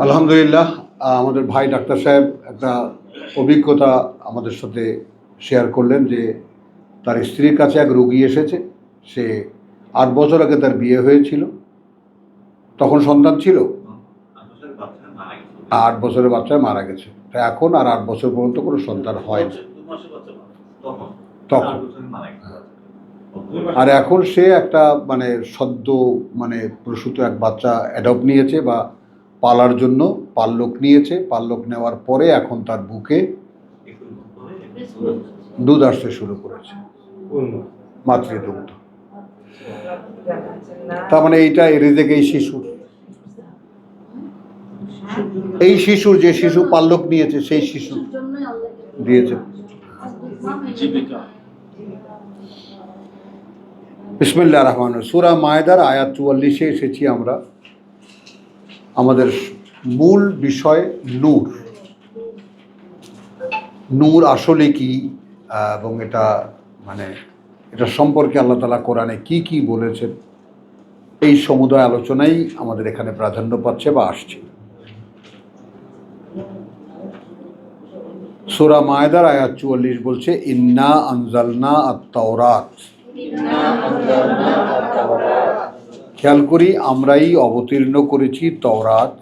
আলহামদুলিল্লাহ, আমাদের ভাই ডাক্তার সাহেব একটা অভিজ্ঞতা আমাদের সাথে শেয়ার করলেন যে তার স্ত্রীর কাছে এক রোগী এসেছে। সে ৮ বছর আগে তার বিয়ে হয়েছিল, তখন সন্তান ছিল, ৮ বছরের বাচ্চায় মারা গেছে। এখন আর ৮ বছর পর্যন্ত কোনো সন্তান হয়নি তখন। আর এখন সে একটা সদ্য প্রসূত এক বাচ্চা অ্যাডপ্ট নিয়েছে বা পালার জন্য পাল্লক নিয়েছে। পাল্লক নেওয়ার পরে এখন তার বুকে দুধ আসতে শুরু করেছে, মাতৃদুগ্ধ। তার মানে এইটা রিজেক এই শিশুর যে শিশু পাল্লক নিয়েছে সেই শিশু দিয়েছে। বিসমিল্লাহির রহমানির রহিম। সূরা মায়েদার আয়াত ৪৪-এ এসেছি আমরা। আমাদের মূল বিষয় নূর। নূর আসলে কি, এবং এটা সম্পর্কে আল্লাহ তাআলা কোরআনে কি কি বলেছেন, এই সমুদয় আলোচনাই আমাদের এখানে প্রাধান্য পাচ্ছে বা আসছে। সূরা মায়েদার আয়াত ৪৪ বলছে, ইন্না আনজালনা আত-তাওরাত। খেয়াল করি, আমরাই অবতীর্ণ করেছি তওরাত,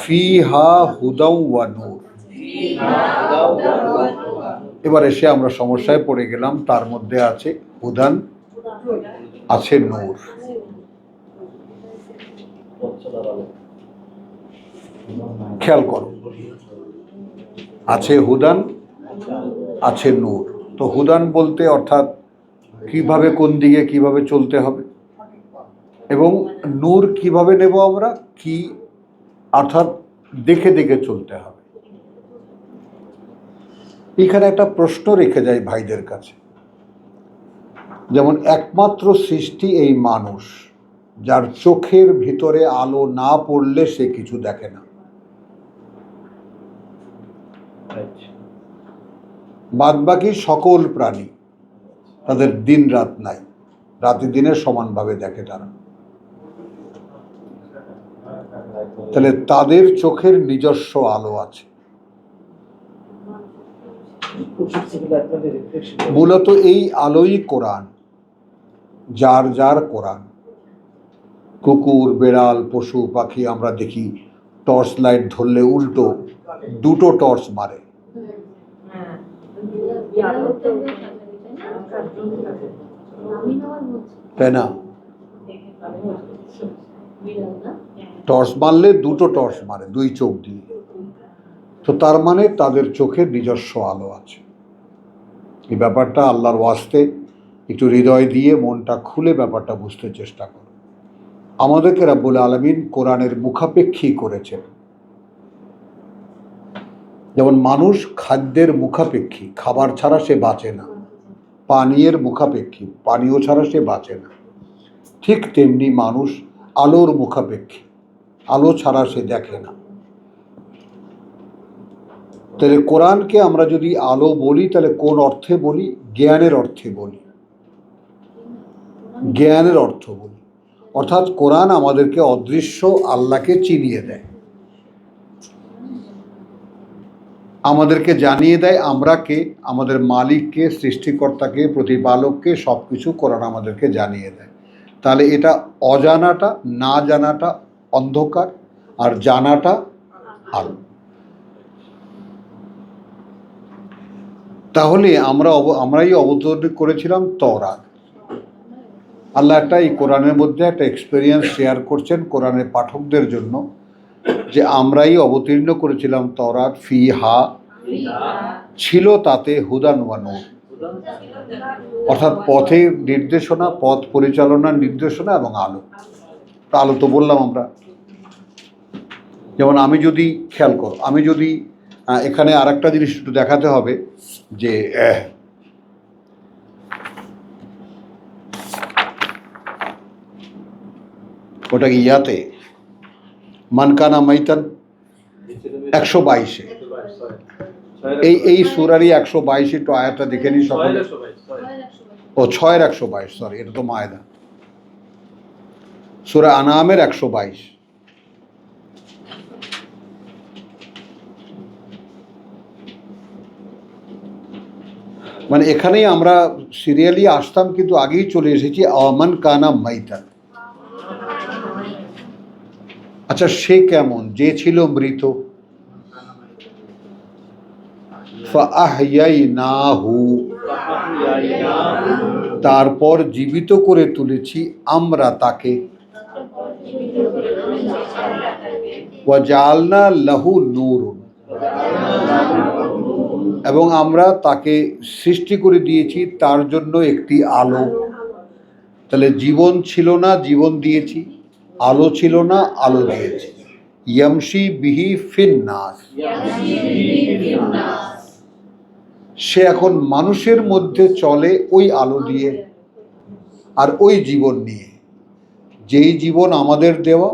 ফিহা হুদাও ওয়া নূর। এবার এসে আমরা সমস্যায় পড়ে গেলাম। তার মধ্যে আছে হুদান, আছে নূর। খেয়াল করো, আছে হুদান, আছে নূর। তো হুদান বলতে অর্থাৎ কিভাবে, কোন দিকে কিভাবে চলতে হবে, এবং নূর কিভাবে নেব আমরা, কি অর্থাৎ দেখে দেখে চলতে হবে। এখানে একটা প্রশ্ন রেখে যায় ভাইদের কাছে। যেমন একমাত্র সৃষ্টি এই মানুষ, যার চোখের ভিতরে আলো না পড়লে সে কিছু দেখে না। বাদবাকি সকল প্রাণী, তাদের দিন রাত নাই, রাতে দিনের সমানভাবে দেখে তারা। তাহলে তাদের চোখের নিজস্ব আলো আছে। মূলত এই আলোই কোরআন, যার যার কোরআন। কুকুর, বেড়াল, পশু পাখি আমরা দেখি টর্চ লাইট ধরলে উল্টো দুটো টর্চ মারে, তাই না? টর্চ মারলে দুটো টর্চ মারে, দুই চোখ দিয়ে। তো তার মানে তাদের চোখের নিজস্ব আলো আছে। এই ব্যাপারটা আল্লাহর ওয়াস্তে একটু হৃদয় দিয়ে মনটা খুলে ব্যাপারটা বুঝতে চেষ্টা করো। আমাদেরকে রাব্বুল আলামিন কোরআনের মুখাপেক্ষী করেছেন। যেমন মানুষ খাদ্যের মুখাপেক্ষী, খাবার ছাড়া সে বাঁচে না। পানীয়ের মুখাপেক্ষী, পানীয় ছাড়া সে বাঁচে না। ঠিক তেমনি মানুষ আলোর মুখাপেক্ষী, আলো ছাড়া সে দেখে না। তাহলে কোরআনকে আমরা যদি আলো বলি, তাহলে কোন অর্থে বলি? জ্ঞানের অর্থে বলি, জ্ঞানের অর্থ বলি। অর্থাৎ কোরআন আমাদেরকে অদৃশ্য আল্লাহকে চিনিয়ে দেয়, আমাদেরকে জানিয়ে দেয় আমরা কে, আমাদের মালিককে, সৃষ্টিকর্তাকে, প্রতিপালককে, সব কিছু কোরআন আমাদেরকে জানিয়ে দেয়। তাহলে এটা অজানাটা, না জানাটা অন্ধকার, আর জানাটা আলো। তাহলে আমরাই অবতরণ করেছিলাম তওরাত। আল্লাহ এই কোরআনের মধ্যে একটা এক্সপেরিয়েন্স শেয়ার করছেন কোরআনের পাঠকদের জন্য, যে আমরাই অবতীর্ণ করেছিলাম তওরাত, ফিহা ছিল তাতে হুদান ওয়া নূর, অর্থাৎ পথে নির্দেশনা, পথ পরিচালনার নির্দেশনা এবং আলো। আলো তো বললাম আমরা। যেমন আমি যদি, খেয়াল করো, আমি যদি এখানে আর একটা জিনিস একটু দেখাতে হবে, যে ওটা ইয়াতে মানকানা মাইতান 122-এ, এই সূরারই 122 একটু আয়াতটা দেখে নিই সকলে। ও 6-এর 122, সরি, এটা তো মায়েদা। সূরা আনামের 122। মানে এখানেই আমরা সিরিয়ালি আসতাম, কিন্তু আগেই চলে এসেছি আমান কানা মাইতান। আচ্ছা, সে কেমন? যে ছিল মৃত, ফাআহইয়াইনাহু, তারপর জীবিত করে তুলেছি আমরা তাকে, ওয়াজআলনা লাহু নূরুন, এবং আমরা তাকে সৃষ্টি করে দিয়েছি তার জন্য একটি আলো। তাহলে জীবন ছিল না, জীবন দিয়েছি। আলো ছিল না, আলো দিয়েছি। ইয়ামশি বিহি ফিন্নাস, সে এখন মানুষের মধ্যে চলে ওই আলো দিয়ে আর ওই জীবন নিয়ে, যেই জীবন আমাদের দেওয়া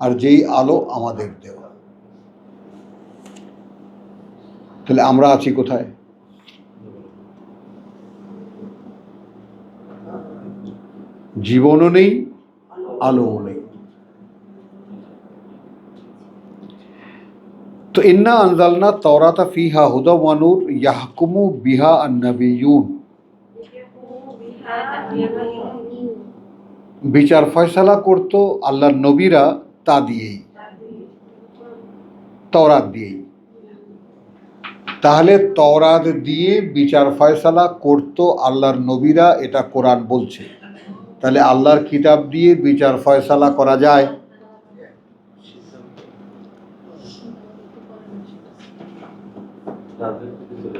আর যেই আলো আমাদের দেওয়া। তাহলে আমরা আছি কোথায়? জীবনও নেই, আলোও নেই। তো ইন্না আনজালনা তাওরাতা ফিহা হুদা ওয়া নূর ইয়াহকুমু বিহা আন-নাবিয়্যুন, বিচার ফয়সালা করত আল্লাহর নবীরা তা দিয়েই, তাওরাত দিয়েই। তাহলে তাওরাত দিয়ে বিচার ফয়সালা করত আল্লাহর নবীরা, এটা কোরআন বলছে। তাহলে আল্লাহর কিতাব দিয়ে বিচার ফয়সালা করা যায়?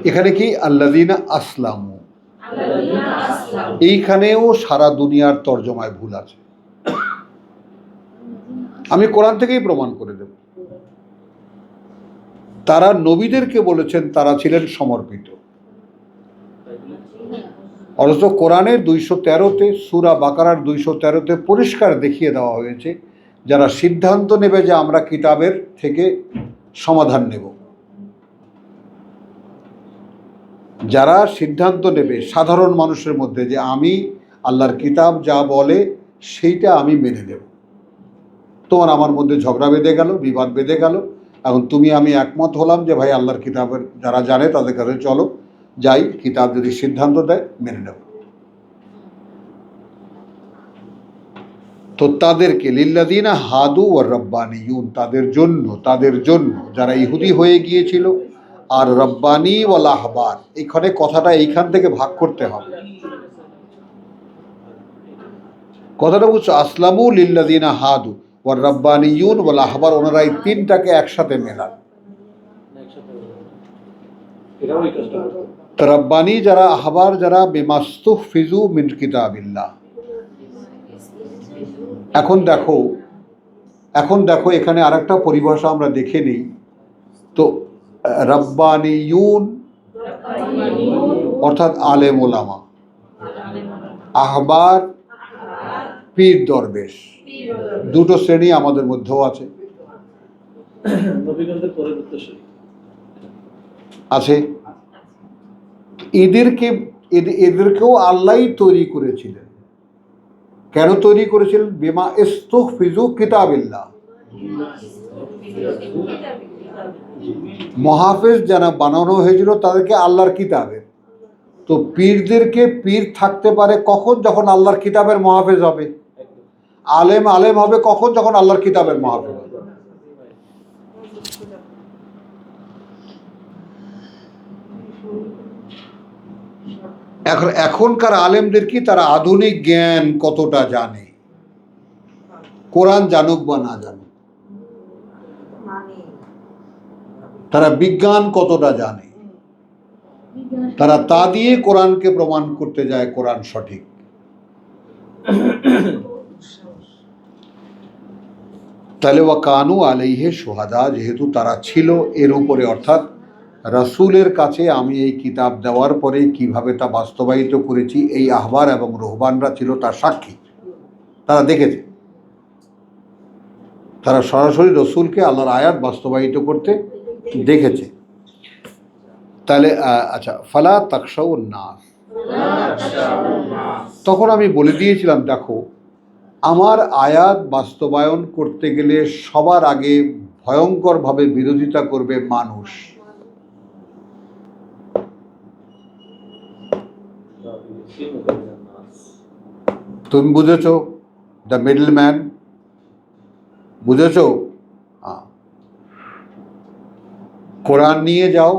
এখানে কি আল্লাযীনা আসলামু, এইখানেও সারা দুনিয়ার তর্জমায় ভুল আছে। আমি কোরআন থেকেই প্রমাণ করে দেব। তারা নবীদেরকে বলেছেন তারা ছিলেন সমর্পিত, অথচ কোরআনের 213-তে, সূরা বাকারার 213-তে পরিষ্কার দেখিয়ে দেওয়া হয়েছে যারা সিদ্ধান্ত নেবে যে আমরা কিতাবের থেকে সমাধান নেব, যারা সিদ্ধান্ত নেবে সাধারণ মানুষের মধ্যে যে আমি আল্লাহর কিতাব যা বলে সেইটা আমি মেনে নেব। তোমার আমার মধ্যে ঝগড়া বেঁধে গেল, বিবাদ বেঁধে গেল, এখন তুমি আমি একমত হলাম যে ভাই আল্লাহর কিতাবের যারা জানে তাদের কাছে চলো, যাই, কিতাব যদি সিদ্ধান্ত দেয় মেনে নেব। তো তাদেরকে লিল্লাযীনা হাদু ওয়ার রব্বানিয়ুন, তাদের জন্য যারা ইহুদি হয়ে গিয়েছিল, আর রব্বানি ওয়াল আহবার, এইখানে কথাটা এইখান থেকে ভাগ করতে হবে। কথাটা বুঝছো? আসলামু লিল্লাযীনা হাদু ওয়ার রব্বানিয়ুন ওয়াল আহবার, ওনারা এই তিনটাকে একসাথে মেলান। রব্বানি যারা, আহবার যারা, বিমাস্তুহফিজু মিন কিতাবিল্লাহ। এখন দেখো এখানে আরেকটা পরিভাষা আমরা দেখে নিই। তো রব্বানিয়ুন অর্থাৎ আলেম ওলামা, আহবার পীর দরবেশ, দুটো শ্রেণী আমাদের মধ্যেও আছে। এদেরকেও আল্লাহই তৈরি করেছিলেন। কেন তৈরি করেছিলেন? বিমা ইস্তুহফিজু কিতাবিল্লাহ, মহাফেজ যারা বানানো হয়েছিল তাদেরকে আল্লাহর কিতাবের। তো পীরদেরকে পীর থাকতে পারে কখন? যখন আল্লাহর কিতাবের মহাফেজ হবে। আলেম হবে কখন? যখন আল্লাহর কিতাবের মহাফেজ হবে। এখনকার আলেমদের কি, তারা আধুনিক জ্ঞান কতটা জানে, কোরআন জানুক বা না জানুক, তারা বিজ্ঞান কতটা জানে, তারা তা দিয়ে কোরআনকে প্রমাণ করতে যায় কোরআন সঠিক। তাহলে ওয়া কানু আলাইহি শুহাদা, যেহেতু তারা ছিল এর উপরে, অর্থাৎ রাসূলের কাছে আমি এই কিতাব দেওয়ার পরে কিভাবে তা বাস্তবায়িত করেছি, এই আহবার এবং রুহবানরা ছিল তার সাক্ষী। তারা দেখেছে, তারা সরাসরি রসুলকে আল্লাহর আয়াত বাস্তবায়িত করতে দেখেছে। তাহলে আচ্ছা, ফালা তাকশাউন নাস, তখন আমি বলে দিয়েছিলাম দেখো আমার আয়াত বাস্তবায়ন করতে গেলে সবার আগে ভয়ঙ্করভাবে বিরোধিতা করবে মানুষ। তুমি বুঝেছো? দ্য মিডল ম্যান, বুঝেছো? কোরআন নিয়ে যাও,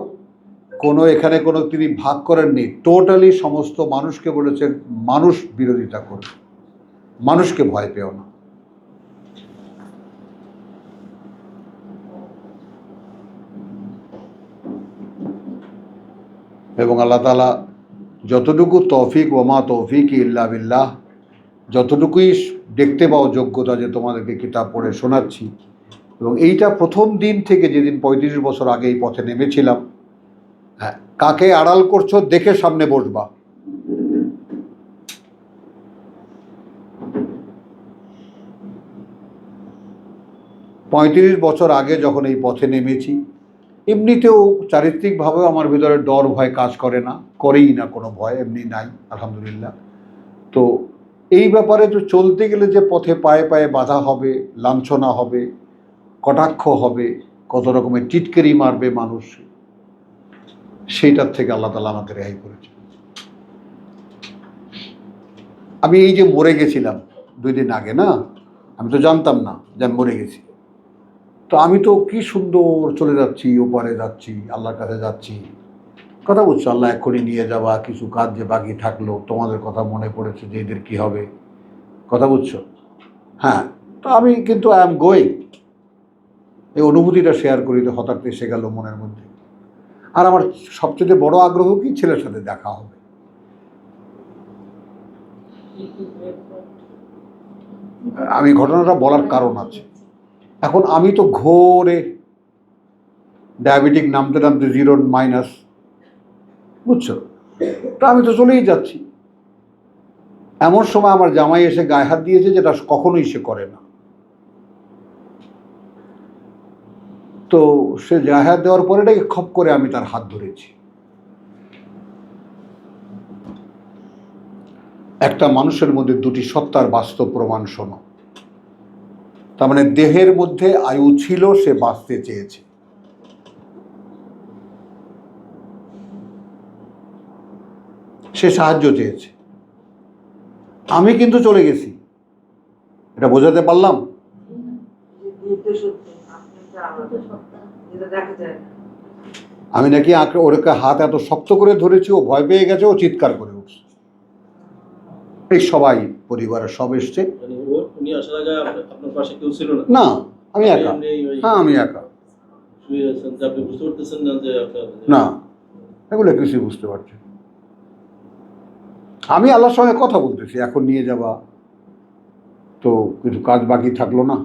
এখানে কোনো তিনি ভাগ করেননি, টোটালি সমস্ত মানুষকে বলেছেন মানুষ বিরোধিতা করবে, মানুষকে ভয় পেও না। এবং আল্লাহ তাআলা যতটুকু তৌফিক, ওমা তৌফিক ইল্লা বিল্লাহ, যতটুকুই দেখতে পাও যোগ্যতা, যে তোমাদেরকে কিতাব পড়ে শোনাচ্ছি, এবং এইটা প্রথম দিন থেকে, যেদিন 35 বছর আগে এই পথে নেমেছিলাম, হ্যাঁ, কাকে আড়াল করছো দেখে সামনে বসবা। পঁয়ত্রিশ বছর আগে যখন এই পথে নেমেছি, এমনিতেও চারিত্রিকভাবেও আমার ভিতরে ডর ভয় কাজ করে না, করেই না, কোনো ভয় এমনি নাই, আলহামদুলিল্লাহ। তো এই ব্যাপারে তো চলতে গেলে যে পথে পায়ে পায়ে বাধা হবে, লাঞ্ছনা হবে, কটাক্ষ হবে, কত রকমের টিটকেরি মারবে মানুষ, সেইটার থেকে আল্লাহ তাআলা আমাকে রেহাই করেছে। আমি এই যে মরে গেছিলাম 2 দিন আগে, না, আমি তো জানতাম না যে আমি মরে গেছি। তো আমি তো কি সুন্দর চলে যাচ্ছি, ওপারে যাচ্ছি, আল্লাহর কাছে যাচ্ছি, কথা বুঝছো? আল্লাহ এক্ষুনি নিয়ে যাওয়া, কিছু কাজ যে বাকি থাকলো, তোমাদের কথা মনে পড়েছে যে এদের কি হবে, কথা বুঝছো? হ্যাঁ, তো আমি কিন্তু আই এম গোয়িং, এই অনুভূতিটা শেয়ার করি, তো হঠাৎ এসে গেল মনের মধ্যে। আর আমার সবচেয়ে বড় আগ্রহ কি, ছেলের সাথে দেখা হবে। আমি ঘটনাটা বলার কারণ আছে। এখন আমি তো ঘোরে ডায়াবেটিক, নামতে নামতে 0 বুঝছো? তো আমি তো চলেই যাচ্ছি। এমন সময় আমার জামাই এসে গায়ে হাত দিয়েছে, যেটা কখনোই সে করে না। তো সে গায়ে হাত দেওয়ার পরে এটাকে খপ করে আমি তার হাত ধরেছি। একটা মানুষের মধ্যে 2টি সত্তার বাস্তব প্রমাণ শোনো। তার মানে দেহের মধ্যে আয়ু ছিল, সে বাঁচতে চেয়েছে। সে সাহায্য চেয়েছে, আমি কিন্তু চলে গেছি। এটা বোঝাতে পারলাম? আমি নাকি ওরকে হাত এত শক্ত করে ধরেছি, ও ভয় পেয়ে গেছে, ও চিৎকার করে উঠছে। এই সবাই পরিবারের সব এসছে। না, আমি একা। হ্যাঁ, আমি একা। না, এগুলো কিছুই বুঝতে পারছি। আমি আল্লাহর সঙ্গে কথা বলতেছি, এখন নিয়ে যাবা, তো কিছু কাজ বাকি থাকলো না,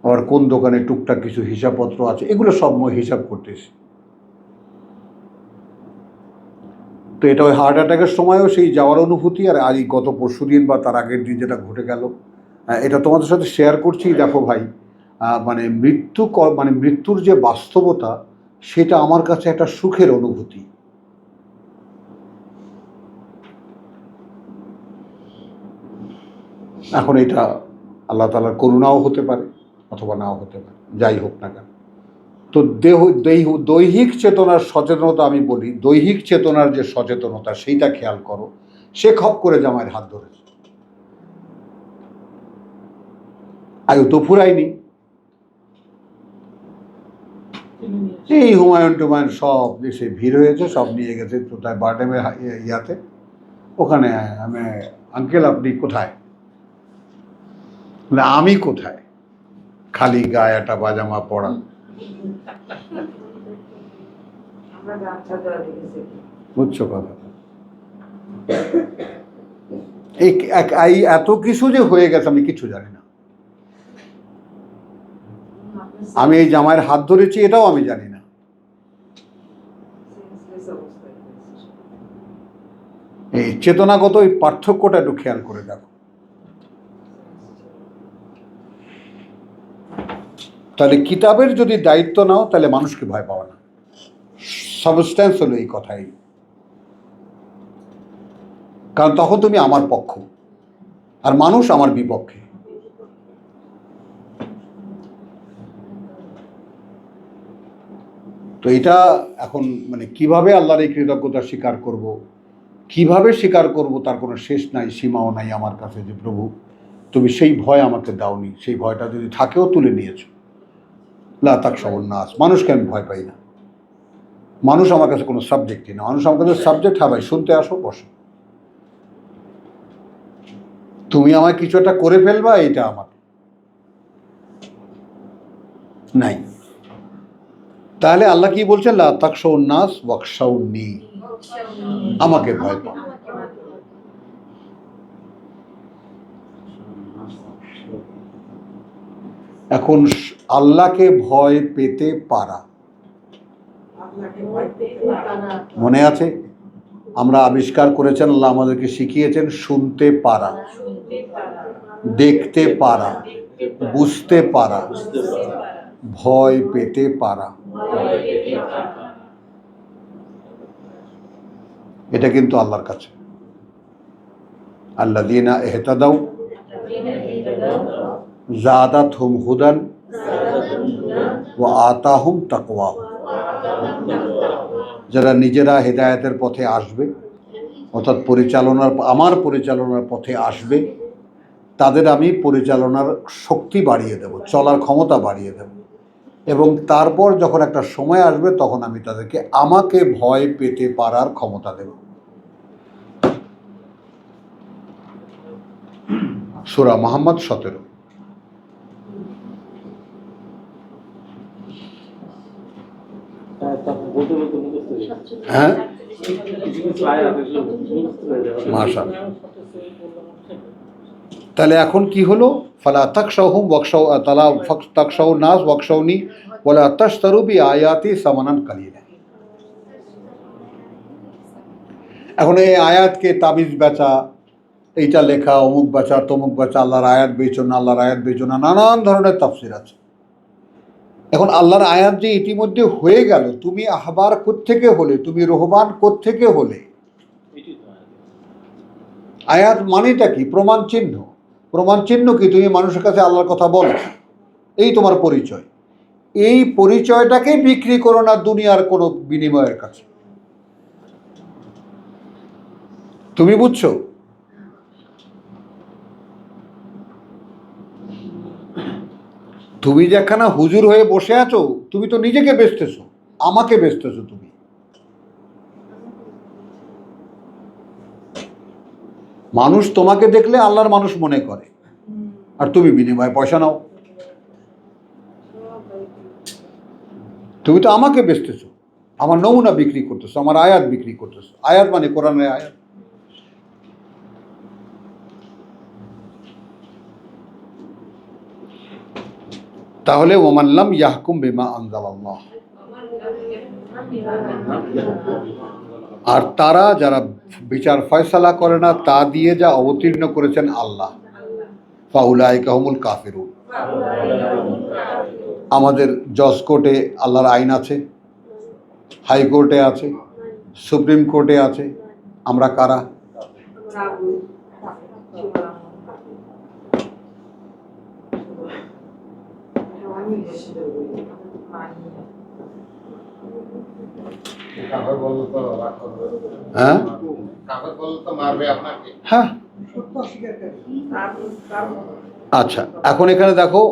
আবার কোন দোকানে টুকটাক কিছু হিসাবপত্র আছে, এগুলো সব হিসাব করতেছি। তো এটা ওই হার্ট অ্যাটাকের সময়ও সেই যাওয়ার অনুভূতি, আর আজ গত পরশুদিন বা তার আগের দিন যেটা ঘটে গেল, এটা তোমাদের সাথে শেয়ার করছি। দেখো ভাই, মানে মৃত্যুর যে বাস্তবতা, সেটা আমার কাছে একটা সুখের অনুভূতি। এখন এটা আল্লাহ তাআলার করুণাও হতে পারে, অথবা নাও হতে পারে, যাই হোক না কেন। তো দৈহিক চেতনার সচেতনতা, আমি বলি দৈহিক চেতনার যে সচেতনতা, সেইটা খেয়াল করো। সে খপ করে জামাইয়ের হাত ধরেছে, আয়ু তো ফুরায়নি। এই হুমায়ুন টুমায়ুন সব দেশে ভিড় হয়েছে, সব নিয়ে গেছে কোথায়, বারডেমের ইয়াতে, ওখানে। আমি, আঙ্কেল আপনি কোথায়? আমি কোথায়, খালি গায়ে একটা পাজামা পরা। বুঝছো কথা? এই এত কিছু যে হয়ে গেছে, আমি কিছু জানি না। আমি এই জামাইয়ের হাত ধরেছি, এটাও আমি জানি না। এই চেতনাগত এই পার্থক্যটা একটু খেয়াল করে দেখো। তাহলে কিতাবের যদি দায়িত্ব নাও, তাহলে মানুষকে ভয় পাওয়া না। সাবস্ট্যান্স হলো এই কথাই, কারণ তখন তুমি আমার পক্ষ। আর মানুষ আমার বিপক্ষে। তো এটা এখন মানে কিভাবে আল্লাহর এই কৃতজ্ঞতা স্বীকার করব, কিভাবে স্বীকার করব তার কোনো শেষ নাই, সীমাও নাই আমার কাছে। যে প্রভু তুমি সেই ভয় আমাকে দাওনি, সেই ভয়টা যদি থাকেও তুলে নিয়েছো। লা তাখশাউন নাস, মানুষকে আমি ভয় পাই না। মানুষ আমার কাছে কোনো সাবজেক্টই না। মানুষ আমার কাছে সাবজেক্ট, হ্যাঁ ভাই শুনতে আসো, বসো। তুমি আমায় কিছু একটা করে ফেলবা, এটা আমার নাই। তাহলে আল্লাহ কি বলছেন? লা তাখশাউন নাস ওয়াখশাউনি, আমাকে ভয় পাও। এখন আল্লাহকে ভয় পেতে পারা, মনে আছে আমরা আবিষ্কার করেছেন, আল্লাহ আমাদেরকে শিখিয়েছেন শুনতে পারা, দেখতে পারা, বুঝতে পারা, ভয় পেতে পারা। এটা কিন্তু আল্লাহর কাছে। আল্লাযীনা ইহতাদাউ যাদাতহুম হুদান ওয়া আতাহুম তাকওয়া, যারা নিজেরা হেদায়েতের পথে আসবে, অর্থাৎ আমার পরিচালনার পথে আসবে, তাদের আমি পরিচালনার শক্তি বাড়িয়ে দেব, চলার ক্ষমতা বাড়িয়ে দেব। এবং তারপর যখন একটা সময় আসবে তখন আমি তাদেরকে আমাকে ভয় পেতে পারার ক্ষমতা দেব। সূরা মুহাম্মদ 17। হ্যাঁ, মাশাআল্লাহ। তাহলে এখন কি হলো? ফালা তাখশাউহুম ওয়াখশাউ তালা তাখশাউন নাস ওয়াখশাউনি ওয়ালা তাশতারু বিআয়াতি সামানান কালিলা। এখন এই আয়াতকে তাবিজ বেচা, এইটা লেখা, অমুক বেচা, তমুক বেচা, আল্লাহর আয়াত বেচো না, আল্লাহর আয়াত বেচো না, নানান ধরনের তাফসির আছে। এখন আল্লাহর আয়াত যে ইতিমধ্যে হয়ে গেল, তুমি আহবার কোত্থেকে হলে, তুমি রহমান কোত্থেকে হলে? আয়াত মানেটা কি? প্রমাণ চিহ্ন। প্রমাণ চিহ্ন কি? তুমি মানুষের কাছে আল্লাহর কথা বলো, এই তোমার পরিচয়। এই পরিচয়টাকে বিক্রি করো না দুনিয়ার কোনো বিনিময়ের কাছে। তুমি বুঝছো? তুমি যেখানে হুজুর হয়ে বসে আছো, তুমি তো নিজেকে বেচতেছো, আমাকে বেচতেছো তুমি। মানুষ তোমাকে দেখলে আল্লাহর মানুষ মনে করে, আর তুমি বিনিময়ে পয়সা নাও। তুমি তো আমাকে বেচতেছো, আমার নমুনা বিক্রি করতেছো, আমার আয়াত বিক্রি করতেছো। আয়াত মানে কোরআনের আয়াত। তাহলে ওমান লাম ইয়াহকুম বিমা আনজালাল্লাহ, আর তারা যারা বিচার ফয়সালা করে না তা দিয়ে যা অবতীর্ণ করেছেন আল্লাহ, ফাউলাইকা হুমুল কাফিরুন। আমাদের জজ কোর্টে আল্লাহর আইন আছে, হাইকোর্টে আছে, সুপ্রিম কোর্টে আছে। আমরা কারা? হ্যাঁ হ্যাঁ, আচ্ছা। এখন এখানে দেখো,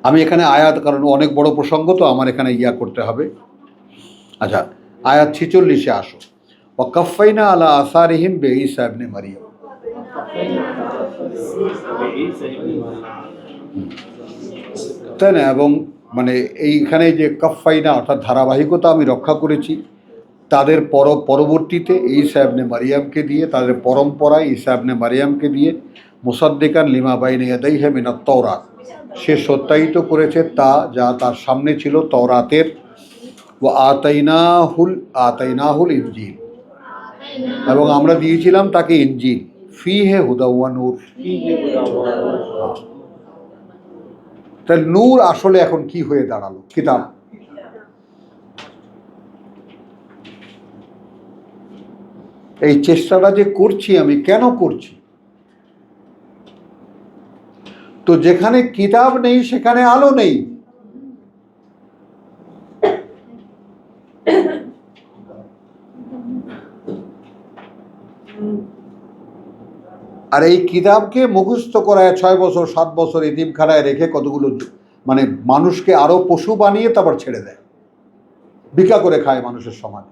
আমি এখানে আয়াত, কারণ অনেক বড় প্রসঙ্গ তো আমার এখানে ইয়া করতে হবে। আচ্ছা, আয়াত 46-এ আসো। ওয়াকাফাইনা আলা আসারিহিম বিঈসা ইবনে মারইয়াম। তাই না? এবং মানে এইখানে যে কাফাইনা অর্থাৎ ধারাবাহিকতা আমি রক্ষা করেছি তাদের পরবর্তীতে ঈসা ইবনে মারইয়ামকে দিয়ে, তাদের পরম্পরায় ঈসা ইবনে মারইয়ামকে দিয়ে, মুসাদ্দিকান লিমা বাইনা ইয়াদাইহি মিনাত তাওরাত, সে সত্যায়িত করেছে তা যা তার সামনে ছিল তাওরাতের। ওয়া আতাইনাহুল ইনজিল, এবং আমরা দিয়েছিলাম তাকে ইনজিল। ফিহে হুদা ওয়া নূর। তাহলে নূর আসলে এখন কি হয়ে দাঁড়ালো? কিতাব। এই চেষ্টাটা যে করছি আমি, কেন করছি? তো যেখানে কিতাব নেই সেখানে আলো নেই। আর এই কিতাবকে মুখস্থ করায় 6 বছর 7 বছর এতিমখানায় রেখে কতগুলো মানে মানুষকে আরো পশু বানিয়ে তারপর ছেড়ে দেয়, ভিক্ষা করে খায় মানুষের সমাজ।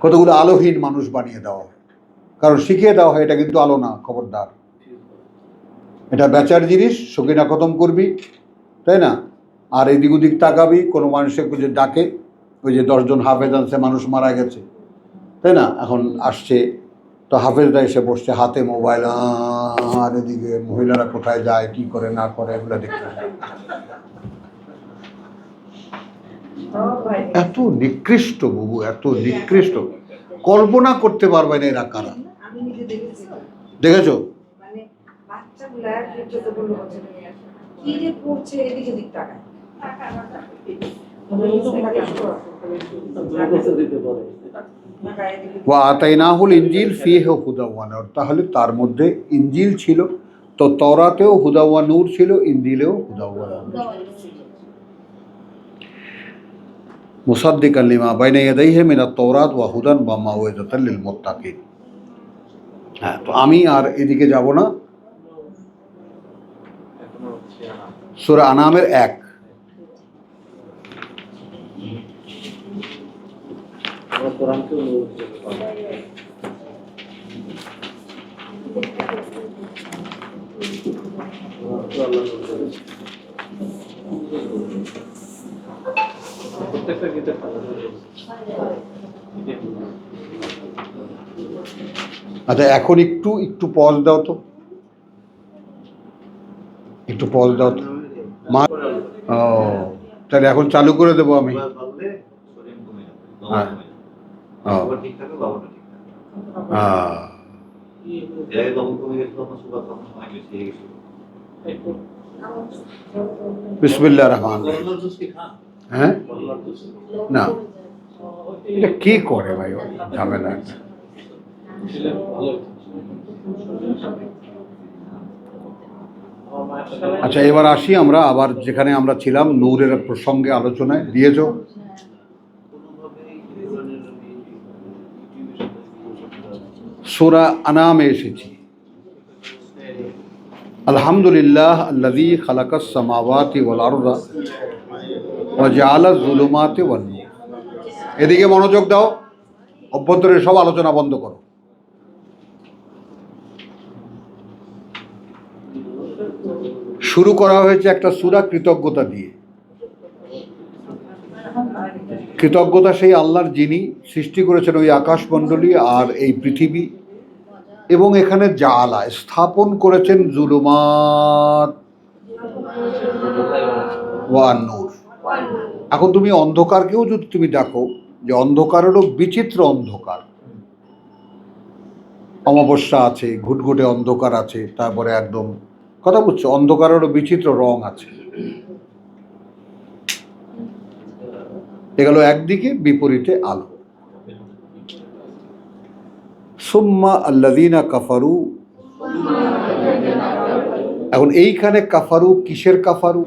কতগুলো আলোহীন মানুষ বানিয়ে দেওয়া হয়, কারণ শিখিয়ে দেওয়া হয় এটা কিন্তু আলো না, খবরদার, এটা বেচার জিনিস, সকিনা খতম করবি, তাই না? আর এদিক ওদিক তাকাবি, কোনো মানুষের যে ডাকে, ওই যে 10 জন হাফেজ আনছে, মানুষ মারা গেছে, তাই না? এখন আসছে তো হাফেজরা এসে বসছে, হাতে মোবাইল, আর এদিকে মহিলারা কোথায় যায়, কি করে না করে, এগুলো দেখতে হয়। এত নিকৃষ্ট বাবু, এত নিকৃষ্ট, কল্পনা করতে পারবে না এরা কারা। দেখেছো? ওয়াতাইনাহুল ইনজিল ফিহি হুদা ওয়া নূর, তাহলে তার মধ্যে ইনজিল ছিল, তো তাওরাতেও হুদা ওয়া নূর ছিল, ইনজিলেও হুদা ওয়া নূর। মুসাদ্দিকান লিমা বাইনা ইয়াদাইহি মিনাত তাওরাত ওয়া হুদান ওয়া মাউইযাতাল লিল মুত্তাকিন। হ্যাঁ, তো আমি আর এদিকে যাব না। সূরা আনামের 1। আচ্ছা, এখন একটু একটু পজ দাও তো, একটু পজ দাও তো মা। ও, তাহলে এখন চালু করে দেবো আমি। হ্যাঁ, বিসমিল্লাহির রহমানির রহিম। হ্যাঁ, না এটা কি করে ভাই, ঝামেলা। আচ্ছা, এবার আসি আমরা আবার যেখানে আমরা ছিলাম, নূরের প্রসঙ্গে আলোচনায় দিয়েছ। সূরা আনামে এসেছি, আলহামদুলিল্লাহ আল্লাযী খালাকাস সামাওয়াতি ওয়াল আরদা ওয়া জাআলায যুলুমাতি ওয়ান নূর। এদিকে মনোযোগ দাও, অভ্যন্তরের সব আলোচনা বন্ধ করো। শুরু করা হয়েছে একটা সূরা কৃতজ্ঞতা দিয়ে। কৃতজ্ঞতা সেই আল্লাহর যিনি সৃষ্টি করেছেন ওই আকাশমণ্ডলী আর এই পৃথিবী, এবং এখানে জাআলা স্থাপন করেছেন যুলুমাত ওয়া নূর। এখন তুমি অন্ধকারকেও যদি তুমি দেখো, যে অন্ধকারেরও বিচিত্র অন্ধকার, অমাবস্যা আছে, ঘুটঘুটে অন্ধকার আছে, তারপরে একদম, কথা বুঝছো, অন্ধকারেরও বিচিত্র রং আছে। এগুলো একদিকে, বিপরীতে আলো। সুম্মা আল্লাযীনা কাফারু, এখন এইখানে কাফারু কিসের কাফারু?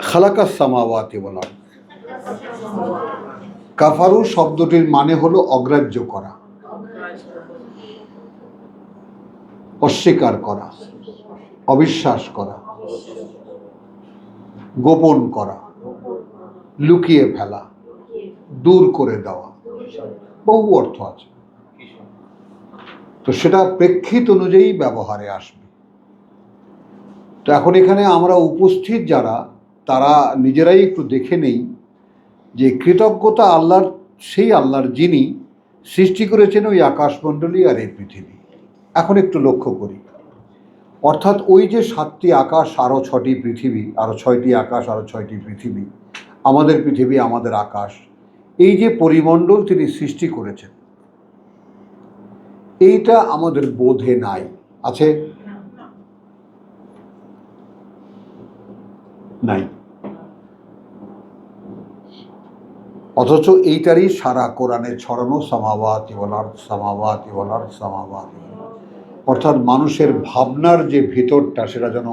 খালাকাস সামাওয়াতি ওয়াল আরদ। কাফারু শব্দটির মানে হলো অগ্রাহ্য করা, অস্বীকার করা, অবিশ্বাস করা, গোপন করা, লুকিয়ে ফেলা, দূর করে দেওয়া, বহু অর্থ আছে। তো সেটা প্রেক্ষিত অনুযায়ী ব্যবহারে আসবে। তো এখন এখানে আমরা উপস্থিত যারা, তারা নিজেরাই একটু দেখে নেই যে কৃতজ্ঞতা আল্লাহর, সেই আল্লাহর যিনি সৃষ্টি করেছেন ওই আকাশমণ্ডলী আর এই পৃথিবী। এখন একটু লক্ষ্য করি, অর্থাৎ ওই যে 7টি আকাশ, আরও 6টি পৃথিবী, আরও 6টি আকাশ, আরও 6টি পৃথিবী, আমাদের পৃথিবী, আমাদের আকাশ, এই যে পরিমণ্ডল তিনি সৃষ্টি করেছেন, এইটা আমাদের বোধে নাই, আছে? নাই। অথচ এইটারই সারা কোরআনে ছড়ানো সামাওয়াতি ওয়াল আরদ, সামাওয়াতি ওয়াল আরদ, সামাওয়াতি ওয়াল আরদ। অর্থাৎ মানুষের ভাবনার যে ভিতরটা সেটা যেন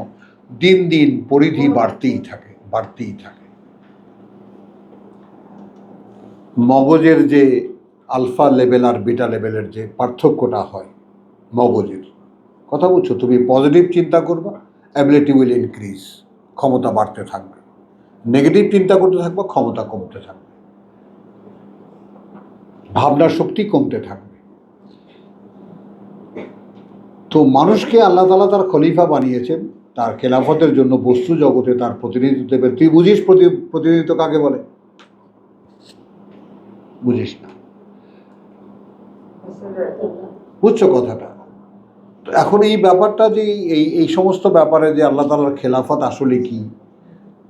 দিন দিন পরিধি বাড়তেই থাকে, বাড়তেই থাকে। মগজের যে আলফা লেভেল আর বিটা লেভেলের যে পার্থক্যটা হয় মগজের, কথা বলছো, তুমি পজিটিভ চিন্তা করবা, অ্যাবিলিটি উইল ইনক্রিজ, ক্ষমতা বাড়তে থাকবে। নেগেটিভ চিন্তা করতে থাকবে, ক্ষমতা কমতে থাকবে, ভাবনার শক্তি কমতে থাকবে। তো মানুষকে আল্লাহ তাআলা তার খলিফা বানিয়েছেন তার খেলাফতের জন্য, বস্তু জগতে তার প্রতিনিধিত্ব দেবে। তুই বুঝিস প্রতিনিধিত্ব কাকে বলে? বুঝিস না, বুঝছো কথাটা? তো এখন এই ব্যাপারটা যে এই সমস্ত ব্যাপারে যে আল্লাহ তাআলার খেলাফত আসলে কি,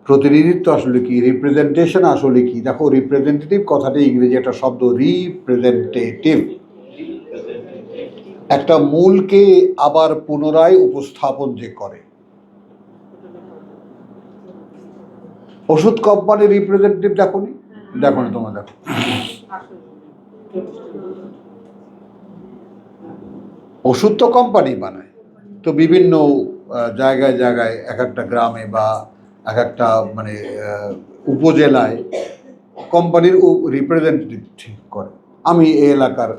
প্রতিনিধিত্ব আসলে কি, রিপ্রেজেন্টেশন আসলে কি। দেখো, রিপ্রেজেন্টেটিভ কথাটি ইংরেজি একটা শব্দ, রিপ্রেজেন্টেটিভ, একটা মূলকে আবার পুনরায় উপস্থাপন যে করে। ওষুধ কোম্পানির রিপ্রেজেন্টেটিভ দেখোনি? দেখোনি, তোমরা দেখো। ওষুধ তো কোম্পানি বানায়, তো বিভিন্ন জায়গায় জায়গায়, এক একটা গ্রামে বা এক একটা মানে উপজেলায় কোম্পানির রিপ্রেজেন্টেটিভ ঠিক করে। আমি এই এলাকার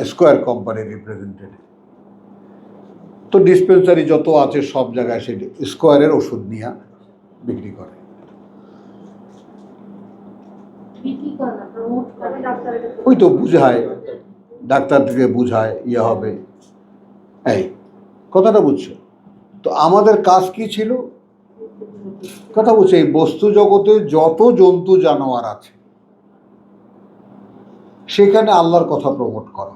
স্কোয়ার কোম্পানির রিপ্রেজেন্টেটিভ। তো ডিসপেন্সারি যত আছে সব জায়গায় সে স্কোয়ারের ওষুধ নিয়ে বিক্রি করে। ওই তো বুঝায়, ডাক্তার থেকে বুঝায় ইয়ে হবে, এই কথাটা বুঝছো? তো আমাদের কাজ কি ছিল? কথা বলছে, এই বস্তু জগতে যত জন্তু জানোয়ার আছে সেখানে আল্লাহর কথা প্রমোট করা।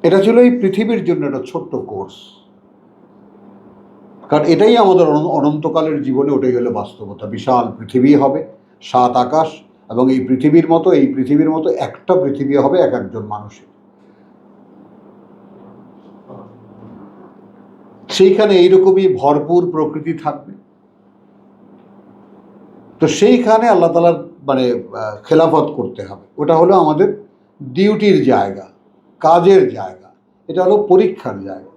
এটা ছিল এই পৃথিবীর জন্য একটা ছোট্ট কোর্স, কারণ এটাই আমাদের অনন্তকালের জীবনে, ওটাই হলো বাস্তবতা। বিশাল পৃথিবী হবে, 7 আকাশ, এবং এই পৃথিবীর মতো একটা পৃথিবী হবে এক একজন মানুষের। সেইখানে এইরকমই ভরপুর প্রকৃতি থাকবে। তো সেইখানে আল্লাহ তাআলার মানে খেলাফত করতে হবে। ওটা হলো আমাদের ডিউটির জায়গা, কাজের জায়গা, এটা হলো পরীক্ষার জায়গা।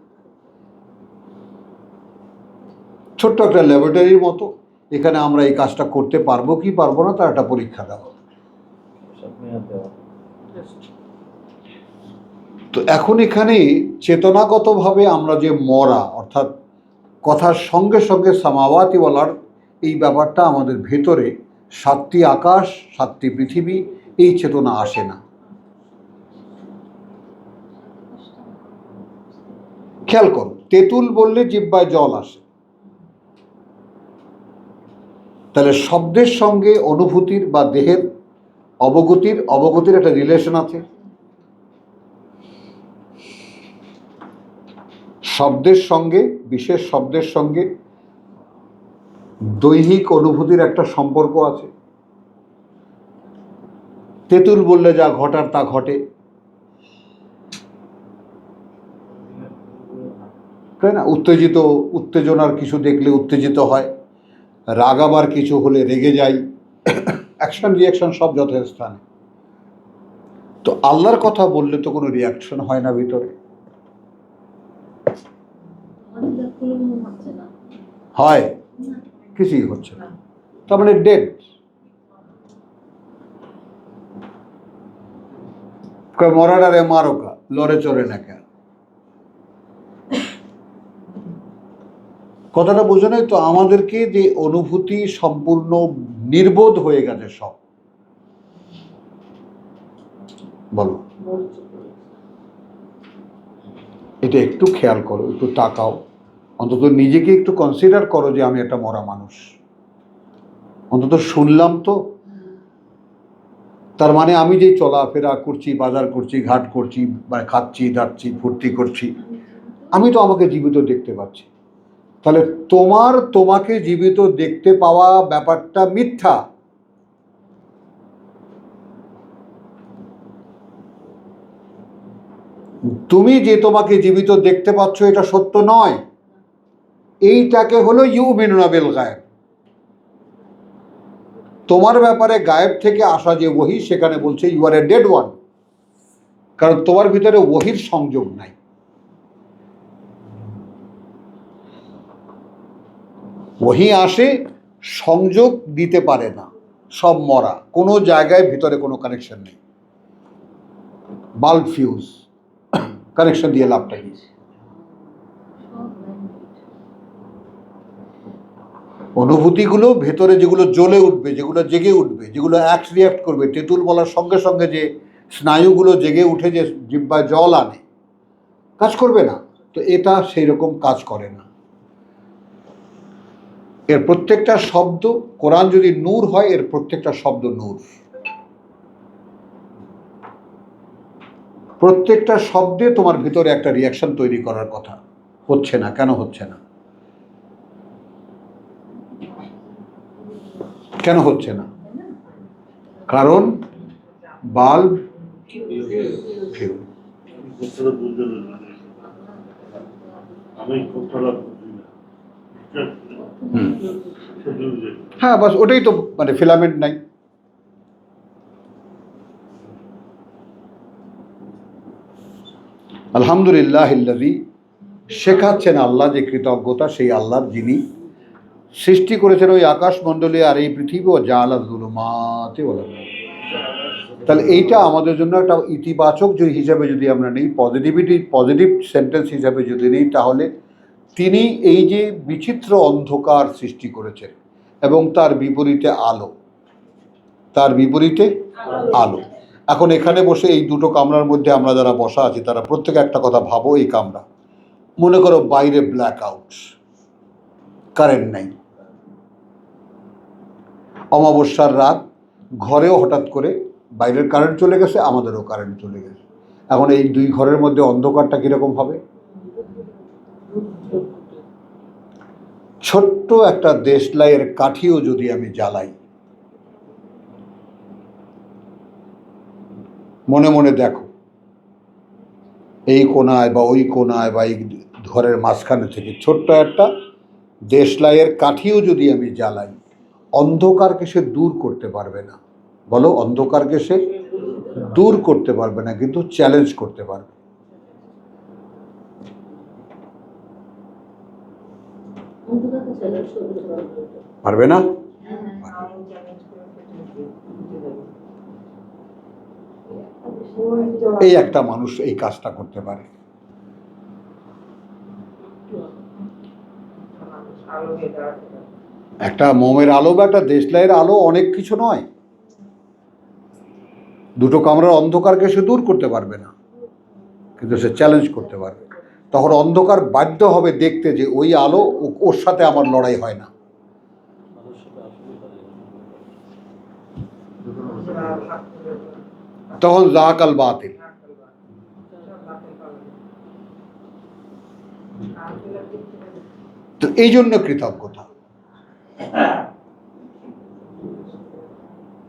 ছোট্ট একটা ল্যাবরেটরির মতো, এখানে আমরা এই কাজটা করতে পারবো কি পারবো না তার একটা পরীক্ষা দেওয়া। তো এখন এখানে চেতনাগতভাবে আমরা যে মরা, অর্থাৎ কথার সঙ্গে সঙ্গে সামাওয়াতি ওয়াল আরদ, এই ব্যাপারটা আমাদের ভেতরে 7টি আকাশ, 7টি পৃথিবী, এই চেতনা আসে না। খেয়াল করো, তেঁতুল বললে জিহ্বায় জল আসে, তাহলে শব্দের সঙ্গে অনুভূতির বা দেহের অবগতির একটা রিলেশন আছে। শব্দের সঙ্গে, বিশেষ শব্দের সঙ্গে দৈহিক অনুভূতির একটা সম্পর্ক আছে। তেঁতুল বললে যা ঘটার তা ঘটে, তাই না? উত্তেজনার কিছু দেখলে উত্তেজিত হয়, রাগাবার কিছু হলে রেগে যায়, অ্যাকশন রিয়াকশন সব যথাস্থানে। তো আল্লাহর কথা বললে তো কোনো রিয়াকশন হয় না ভিতরে, হয় কিছুই হচ্ছে না, তার মানে ডেড। মরাডারে মারোকা, লড়ে চড়ে না কেন, কথাটা বোঝো নাই তো? আমাদেরকে যে অনুভূতি সম্পূর্ণ নির্বোধ হয়ে গেছে সব, বলো, এটা একটু খেয়াল করো, একটু তাকাও, অন্তত নিজেকে একটু কনসিডার করো যে আমি একটা মরা মানুষ। অন্তত শুনলাম তো, তার মানে আমি যে চলাফেরা করছি, বাজার করছি, ঘাট করছি, মানে খাচ্ছি দাচ্ছি ফুর্তি করছি, আমি তো আমাকে জীবিত দেখতে পাচ্ছি। তাহলে তোমাকে জীবিত দেখতে পাওয়া ব্যাপারটা মিথ্যা। তুমি যে তোমাকে জীবিত দেখতে পাচ্ছ এটা সত্য নয়। এইটাকে হলো ইউমিনুনা বিল গায়েব। তোমার ব্যাপারে গায়েব থেকে আসা যে ওহী, সেখানে বলছে you are a dead one, কারণ তোমার ভিতরে ওহীর সংযোগ নাই। ওহী আসে, সংযোগ দিতে পারে না, সব মরা, কোনো জায়গায় ভিতরে কোনো কানেকশন নেই। বাল্ব ফিউজ, কানেকশন দিয়ে লাভটা কি? অনুভূতিগুলো ভেতরে যেগুলো জ্বলে উঠবে, যেগুলো জেগে উঠবে, যেগুলো অ্যাক্ট রিয়াক্ট করবে, তেঁতুল বলার সঙ্গে সঙ্গে যে স্নায়ুগুলো জেগে উঠে যে জিহ্বায় জল আনে, কাজ করবে না। তো এটা সেই রকম কাজ করে না। এর প্রত্যেকটা শব্দ, কোরআন যদি নূর হয়, এর প্রত্যেকটা শব্দ নূর। প্রত্যেকটা শব্দে তোমার ভিতরে একটা রিয়াকশন তৈরি করার কথা। হচ্ছে না, কেন হচ্ছে না? কেন হচ্ছে না? কারণ বাল্ব ফিউজ। হ্যাঁ, বাস ওটাই তো, মানে ফিলামেন্ট নাই। আলহামদুলিল্লাহ ইল্লাযী, শেখাচ্ছেন আল্লাহ, যে কৃতজ্ঞতা সেই আল্লাহর যিনি সৃষ্টি করেছেন ওই আকাশমণ্ডলী আর এই পৃথিবী, ও জাআলা যুলুমাতি ওয়াল নূর। তাহলে এইটা আমাদের জন্য একটা ইতিবাচক যে হিসাবে যদি আমরা নেই, পজিটিভ সেন্টেন্স হিসাবে যদি নেই, তাহলে তিনি এই যে বিচিত্র অন্ধকার সৃষ্টি করেছেন এবং তার বিপরীতে আলো, তার বিপরীতে আলো। এখন এখানে বসে এই দুটো কামরার মধ্যে আমরা যারা বসা আছি, তারা প্রত্যেকে একটা কথা ভাবো, এই কামরা, মনে করো বাইরে ব্ল্যাক আউট, কারেন্ট নাই, অমাবস্যার রাত, ঘরেও হঠাৎ করে বাইরের কারেন্ট চলে গেছে, আমাদেরও কারেন্ট চলে গেছে। এখন এই দুই ঘরের মধ্যে অন্ধকারটা কিরকম হবে? ছোট্ট একটা দেশলাইয়ের কাঠিও যদি আমি জ্বালাই, মনে মনে দেখো, এই কোনায় বা ওই কোনায় বা এই ঘরের মাঝখানে থেকে ছোট্ট একটা দেশলাইয়ের কাঠিও যদি আমি জ্বালাই, অন্ধকারকে সে দূর করতে পারবে না। বলো, অন্ধকারকে সে দূর করতে পারবে না, কিন্তু চ্যালেঞ্জ করতে পারবে। পারবে না? এই একটা মানুষ এই কাজটা করতে পারে। একটা মোমের আলো বা একটা দেশলাইয়ের আলো অনেক কিছু নয়। দুটো কামরার অন্ধকারকে সে দূর করতে পারবে না, কিন্তু সে চ্যালেঞ্জ করতে পারবে। তখন অন্ধকার বাধ্য হবে দেখতে যে ওই আলো, ওর সাথে আমার লড়াই হয় না। তখন জাহাকাল বাতিল। তো এই জন্য কৃতজ্ঞতা।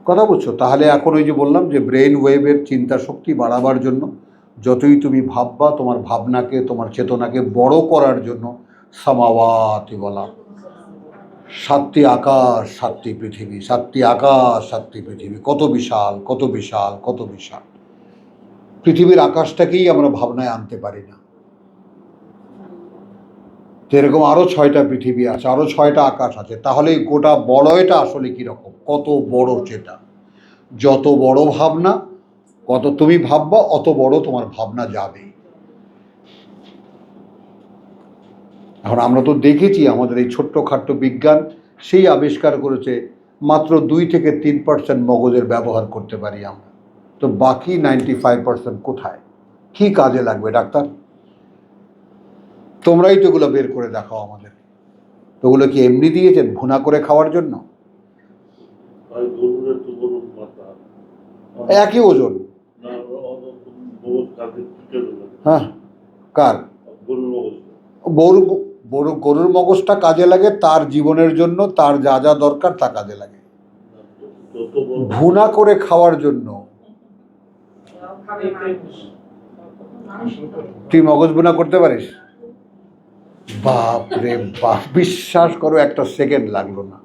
কথা বুঝছো? তাহলে এখন ওই যে বললাম যে ব্রেন ওয়েভের চিন্তা শক্তি বাড়াবার জন্য, যতই তুমি ভাববা, তোমার ভাবনাকে, তোমার চেতনাকে বড় করার জন্য সামাওয়াতি বলা, সাতটি আকাশ, সাতটি পৃথিবী, সাতটি আকাশ, সাতটি পৃথিবী, কত বিশাল, কত বিশাল, কত বিশাল। পৃথিবীর আকাশটাকেই আমরা ভাবনায় আনতে পারি না। যেরকম আরো 6টা পৃথিবী আছে, আরো 6টা আকাশ আছে, তাহলে গোটা বলয়টা আসলে কিরকম, কত বড়। যেটা যত বড় ভাবনা, কত তুমি ভাববা, অত বড় তোমার ভাবনা যাবে। এখন আমরা তো দেখেছি আমাদের এই ছোট্ট খাট্ট বিজ্ঞান সেই আবিষ্কার করেছে, মাত্র 2 থেকে 3% মগজের ব্যবহার করতে পারি আমরা। তো বাকি 95% কোথায়, কি কাজে লাগবে ডাক্তার? তোমরাই তো এগুলো বের করে দেখাও আমাদের। ওগুলো কি এমনি দিয়েছেন ভুনা করে খাওয়ার জন্য? একই ওজন। হ্যাঁ, কার? গরুর মগজটা কাজে লাগে তার জীবনের জন্য, তার যা যা দরকার তা কাজে লাগে। ভুনা করে খাওয়ার জন্য তুই মগজ ভুনা করতে পারিস? বাপ রে বাপ, বিশ্বাস করো একটা সেকেন্ড লাগলো না।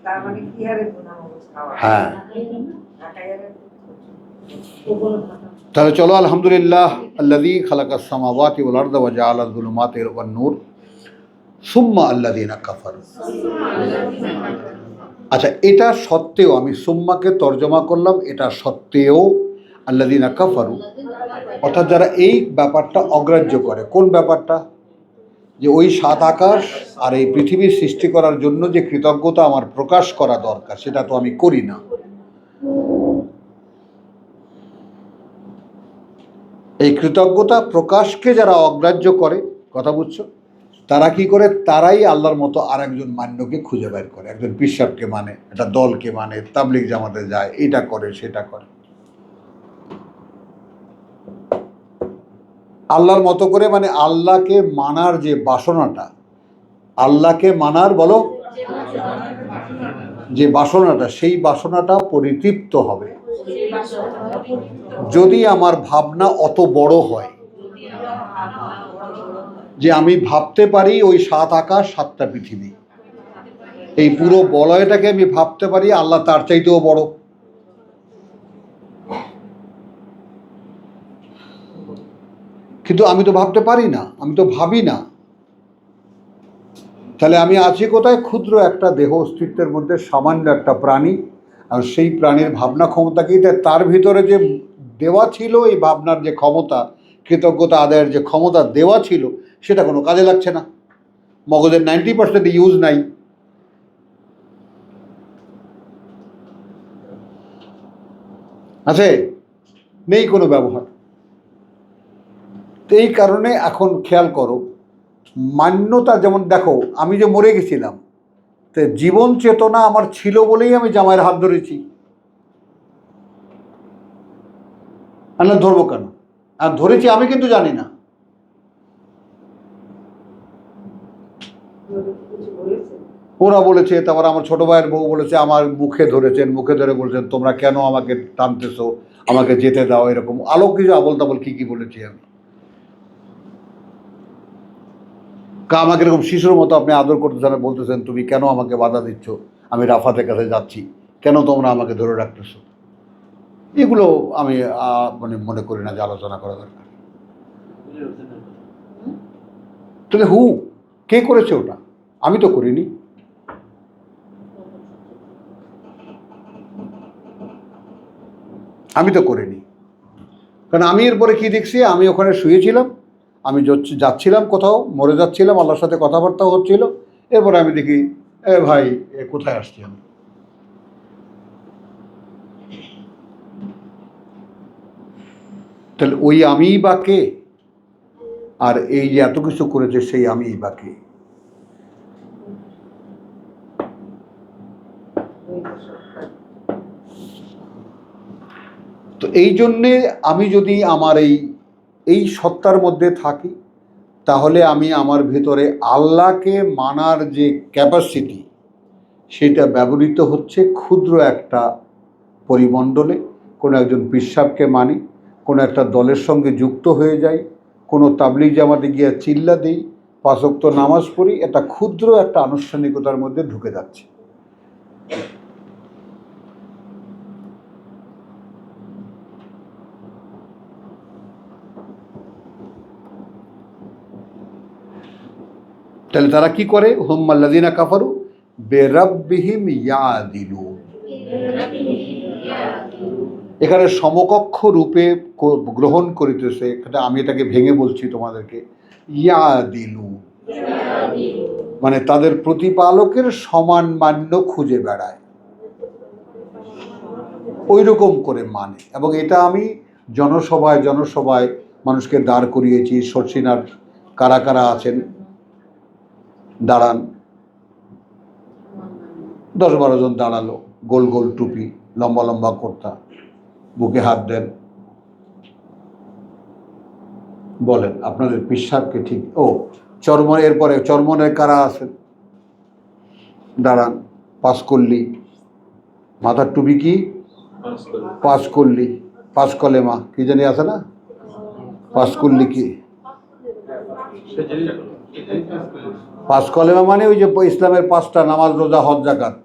তার মানে কি হারে গুনাহগার খাওয়া। হ্যাঁ, ঢাকায় আর তাহলে চলো আলহামদুলিল্লাহ আল্লাযী খালাকাস সামাওয়াতি ওয়াল আরদা ওয়া জাআলা যুলুমাতি ওয়ান নূর সুম্মা আল্লাযীনা কাফারু। আচ্ছা, এটা সত্ত্বেও, আমি সুম্মাকে তর্জমা করলাম, এটা সত্ত্বেও আল্লাযীনা কাফারু, অর্থাৎ যারা এই ব্যাপারটা অগ্রাহ্য করে। কোন ব্যাপারটা? যে ওই সাত আকাশ আর এই পৃথিবীর সৃষ্টি করার জন্য যে কৃতজ্ঞতা আমার প্রকাশ করা দরকার, সেটা তো আমি করি না। এই কৃতজ্ঞতা প্রকাশকে যারা অগ্রাহ্য করে, কথা বুঝছো, তারা কি করে? তারাই আল্লাহর মতো আর একজন মান্যকে খুঁজে বের করে, একজন পিসাবকে মানে, একটা দলকে মানে, তাবলিগ জামাতে যায়, এটা করে সেটা করে। আল্লাহর মতো করে মানে আল্লাহকে মানার যে বাসনাটা, আল্লাহকে মানার বলো যে বাসনাটা, সেই বাসনাটা পরিতৃপ্ত হবে যদি আমার ভাবনা অত বড় হয় যে আমি ভাবতে পারি ওই সাত আকাশ সাতটা পৃথিবী, এই পুরো বলয়টাকে আমি ভাবতে পারি আল্লাহ তার চাইতেও বড়। কিন্তু আমি তো ভাবতে পারি না, আমি তো ভাবি না। তাহলে আমি আছি কোথায়? ক্ষুদ্র একটা দেহ অস্তিত্বের মধ্যে, সামান্য একটা প্রাণী। আর সেই প্রাণীর ভাবনা ক্ষমতাকেই, তার ভিতরে যে দেওয়া ছিল এই ভাবনার যে ক্ষমতা, কৃতজ্ঞতা আদায়ের যে ক্ষমতা দেওয়া ছিল, সেটা কোনো কাজে লাগছে না। মগজের 90% ইউজ নাই। আছে? নেই কোনো ব্যবহার। তো এই কারণে এখন খেয়াল করো, মান্যতা যেমন, দেখো আমি যে মরে গেছিলাম, তো জীবন চেতনা আমার ছিল বলেই আমি জামাইয়ের হাত ধরেছি। না ধরবো কেন? আর ধরেছি আমি কিন্তু জানি না। ওরা বলেছে, তারপর আমার ছোট ভাইয়ের বউ বলেছে, আমার মুখে ধরেছেন, মুখে ধরে বলেছেন তোমরা কেন আমাকে টানতেছো, আমাকে যেতে দাও, এরকম আলো কিছু আবল তাবল কি বলেছি আমি। আমাকে এরকম শিশুর মতো আপনি আদর করতেছেন, বলতেছেন তুমি কেন আমাকে বাধা দিচ্ছ, আমি রাফাতের কাছে যাচ্ছি, কেন তোমরা আমাকে ধরে রাখতেছো। এগুলো আমি মানে মনে করি না যে আলোচনা করা দরকার। তাহলে কে করেছে ওটা? আমি তো করিনি। আমি তো করিনি, কারণ আমি এরপরে কি দেখছি, আমি ওখানে শুয়েছিলাম, আমি যাচ্ছিলাম কোথাও, মরে যাচ্ছিলাম, আল্লাহর সাথে কথাবার্তা হচ্ছিল, এরপরে আমি দেখি ভাই কোথায় আসছি আমি। তাহলে ওই আমিই বা কে? আর এই যে এত কিছু করেছে সেই আমিই বা কে? তো এই জন্যে আমি যদি আমার এই সত্তার মধ্যে থাকি, তাহলে আমি আমার ভিতরে আল্লাহকে মানার যে ক্যাপাসিটি, সেটা ব্যবহৃত হচ্ছে ক্ষুদ্র একটা পরিমণ্ডলে। কোনো একজন পিসাবকে মানি, কোনো একটা দলের সঙ্গে যুক্ত হয়ে যাই, কোনো তাবলিগ জামাতে গিয়ে চিল্লা দিই, 5 ওয়াক্ত নামাজ পড়ি, এটা ক্ষুদ্র একটা আনুষ্ঠানিকতার মধ্যে ঢুকে যাচ্ছে। তাহলে তারা কি করে? হুম্মাল্লাযিনা কাফারু বিরাব্বিহিম ইয়াদিলুন। এখানে সমকক্ষ রূপে গ্রহণ করিতেছে, আমি এটাকে ভেঙে বলছি তোমাদেরকে, ইয়াদিলুন মানে তাদের প্রতিপালকের সমান মান্য খুঁজে বেড়ায়, ওই রকম করে মানে। এবং এটা আমি জনসভায় মানুষকে দাঁড় করিয়েছি। শর্ষিনার কারা কারা আছেন দাঁড়ান, 10-12 জন দাঁড়ালো, গোল গোল টুপি, লম্বা লম্বা কুর্তা, বুকে হাত দেন, বলেন আপনাদের পিসাবকে ঠিক। এরপরে চরমনের কারা আছেন দাঁড়ান, পাঁচকল্লি, মাথার টুপি কি পাঁচকল্লি, পাঁচকলেমা কি জানি আছে না, পাঁচকল্লি কি পাঁচ কলেমা মানে ওই যে ইসলামের পাঁচটা, নামাজ, রোজা, হজ, যাকাত,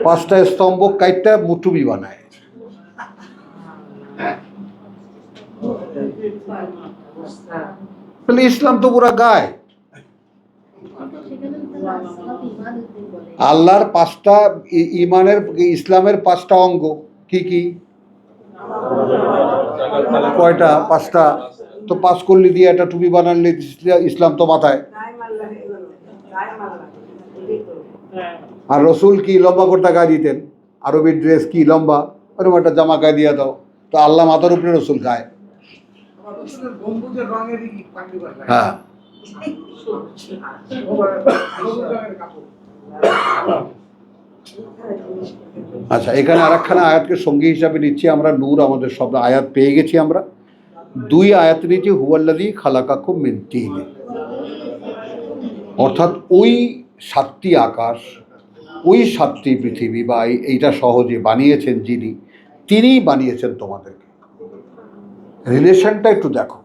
পাঁচটা স্তম্ভ কাইটটা মুটুবি বানায়। তাহলে ইসলাম তো পুরা গায়। আল্লাহর পাঁচটা ইমানের, ইসলামের পাঁচটা অঙ্গ কি কি? কয়টা? পাঁচটা। তো পাঁচ করলি দিয়ে একটা টুপি বানালে ইসলাম তো মাথায়। আর রসুল কি লম্বা করতে গায়ে দিতেন, আরবি ড্রেস কি লম্বা, ওরকম একটা জামা গায়ে দিয়ে দাও, তো আল্লাহ মাথার উপরে রসুল গায়ে। হ্যাঁ, আচ্ছা, এখানে আরেকখানা আয়াতকে সঙ্গী হিসাবে নিচ্ছি আমরা। নূর আমাদের শব্দ আয়াত পেয়ে গেছি আমরা। দুই আয়াত নিচ্ছি, হুয়াল্লাযী খালাকাকুম মিন তিন, অর্থাৎ ওই সাতটি আকাশ, ওই সাতটি পৃথিবী বা এইটা সহজে বানিয়েছেন যিনি, তিনিই বানিয়েছেন তোমাদেরকে। রিলেশনটা একটু দেখো।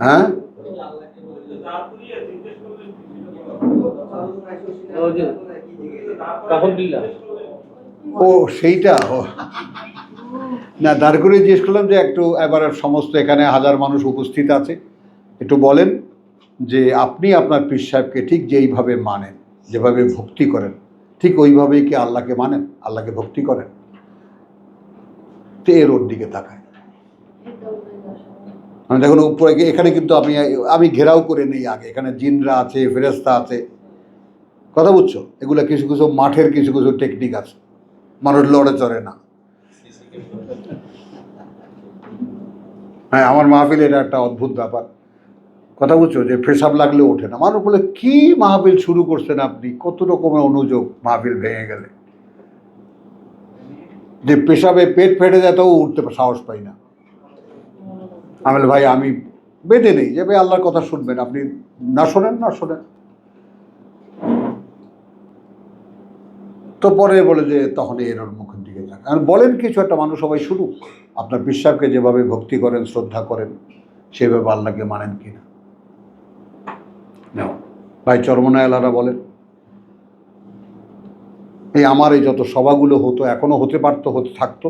হ্যাঁ, ও সেইটা না, দাঁড় করে জিজ্ঞেস করলাম যে একটু এবার সমস্ত এখানে হাজার মানুষ উপস্থিত আছে, একটু বলেন যে আপনি আপনার পীর সাহেবকে ঠিক যেইভাবে মানেন, যেভাবে ভক্তি করেন, ঠিক ওইভাবেই কি আল্লাহকে মানেন, আল্লাহকে ভক্তি করেন? তো এর ওর দিকে তাকায়। দেখুন উপরে এখানে কিন্তু আমি ঘেরাও করে নেই আগে, এখানে জিনরা আছে, ফেরেশতা আছে, কথা বুঝছো? এগুলো কিছু কিছু মাঠের কিছু কিছু টেকনিক আছে, মানুষ লড়ে চড়ে না। হ্যাঁ, আমার মাহফিল এটা একটা অদ্ভুত ব্যাপার, কথা বুঝছো, যে পেশাব লাগলে ওঠে না। মানুষ বলে কি মাহফিল শুরু করছেন আপনি, কত রকমের অনুযোগ মাহফিল ভেঙে গেলে, যে পেশাবে পেট ফেটে যায় তাও উঠতে সাহস পাই না। আমি ভাই আমি বেঁধে নেই যে ভাই আল্লাহর কথা শুনবেন, আপনি না শোনেন না শোনেন। তো পরে বলে যে তখন এর ওর মুখের দিকে থাকে। আর বলেন কিছু একটা, মানুষ সবাই শুনুক। আপনার পীর সাহেবকে যেভাবে ভক্তি করেন, শ্রদ্ধা করেন, সেভাবে আল্লাহকে মানেন কিনা। নাও ভাই চরমনায় আল্লাহরা বলেন, এই আমার এই যত সভাগুলো হতো, এখনো হতে পারতো, হতে থাকতো,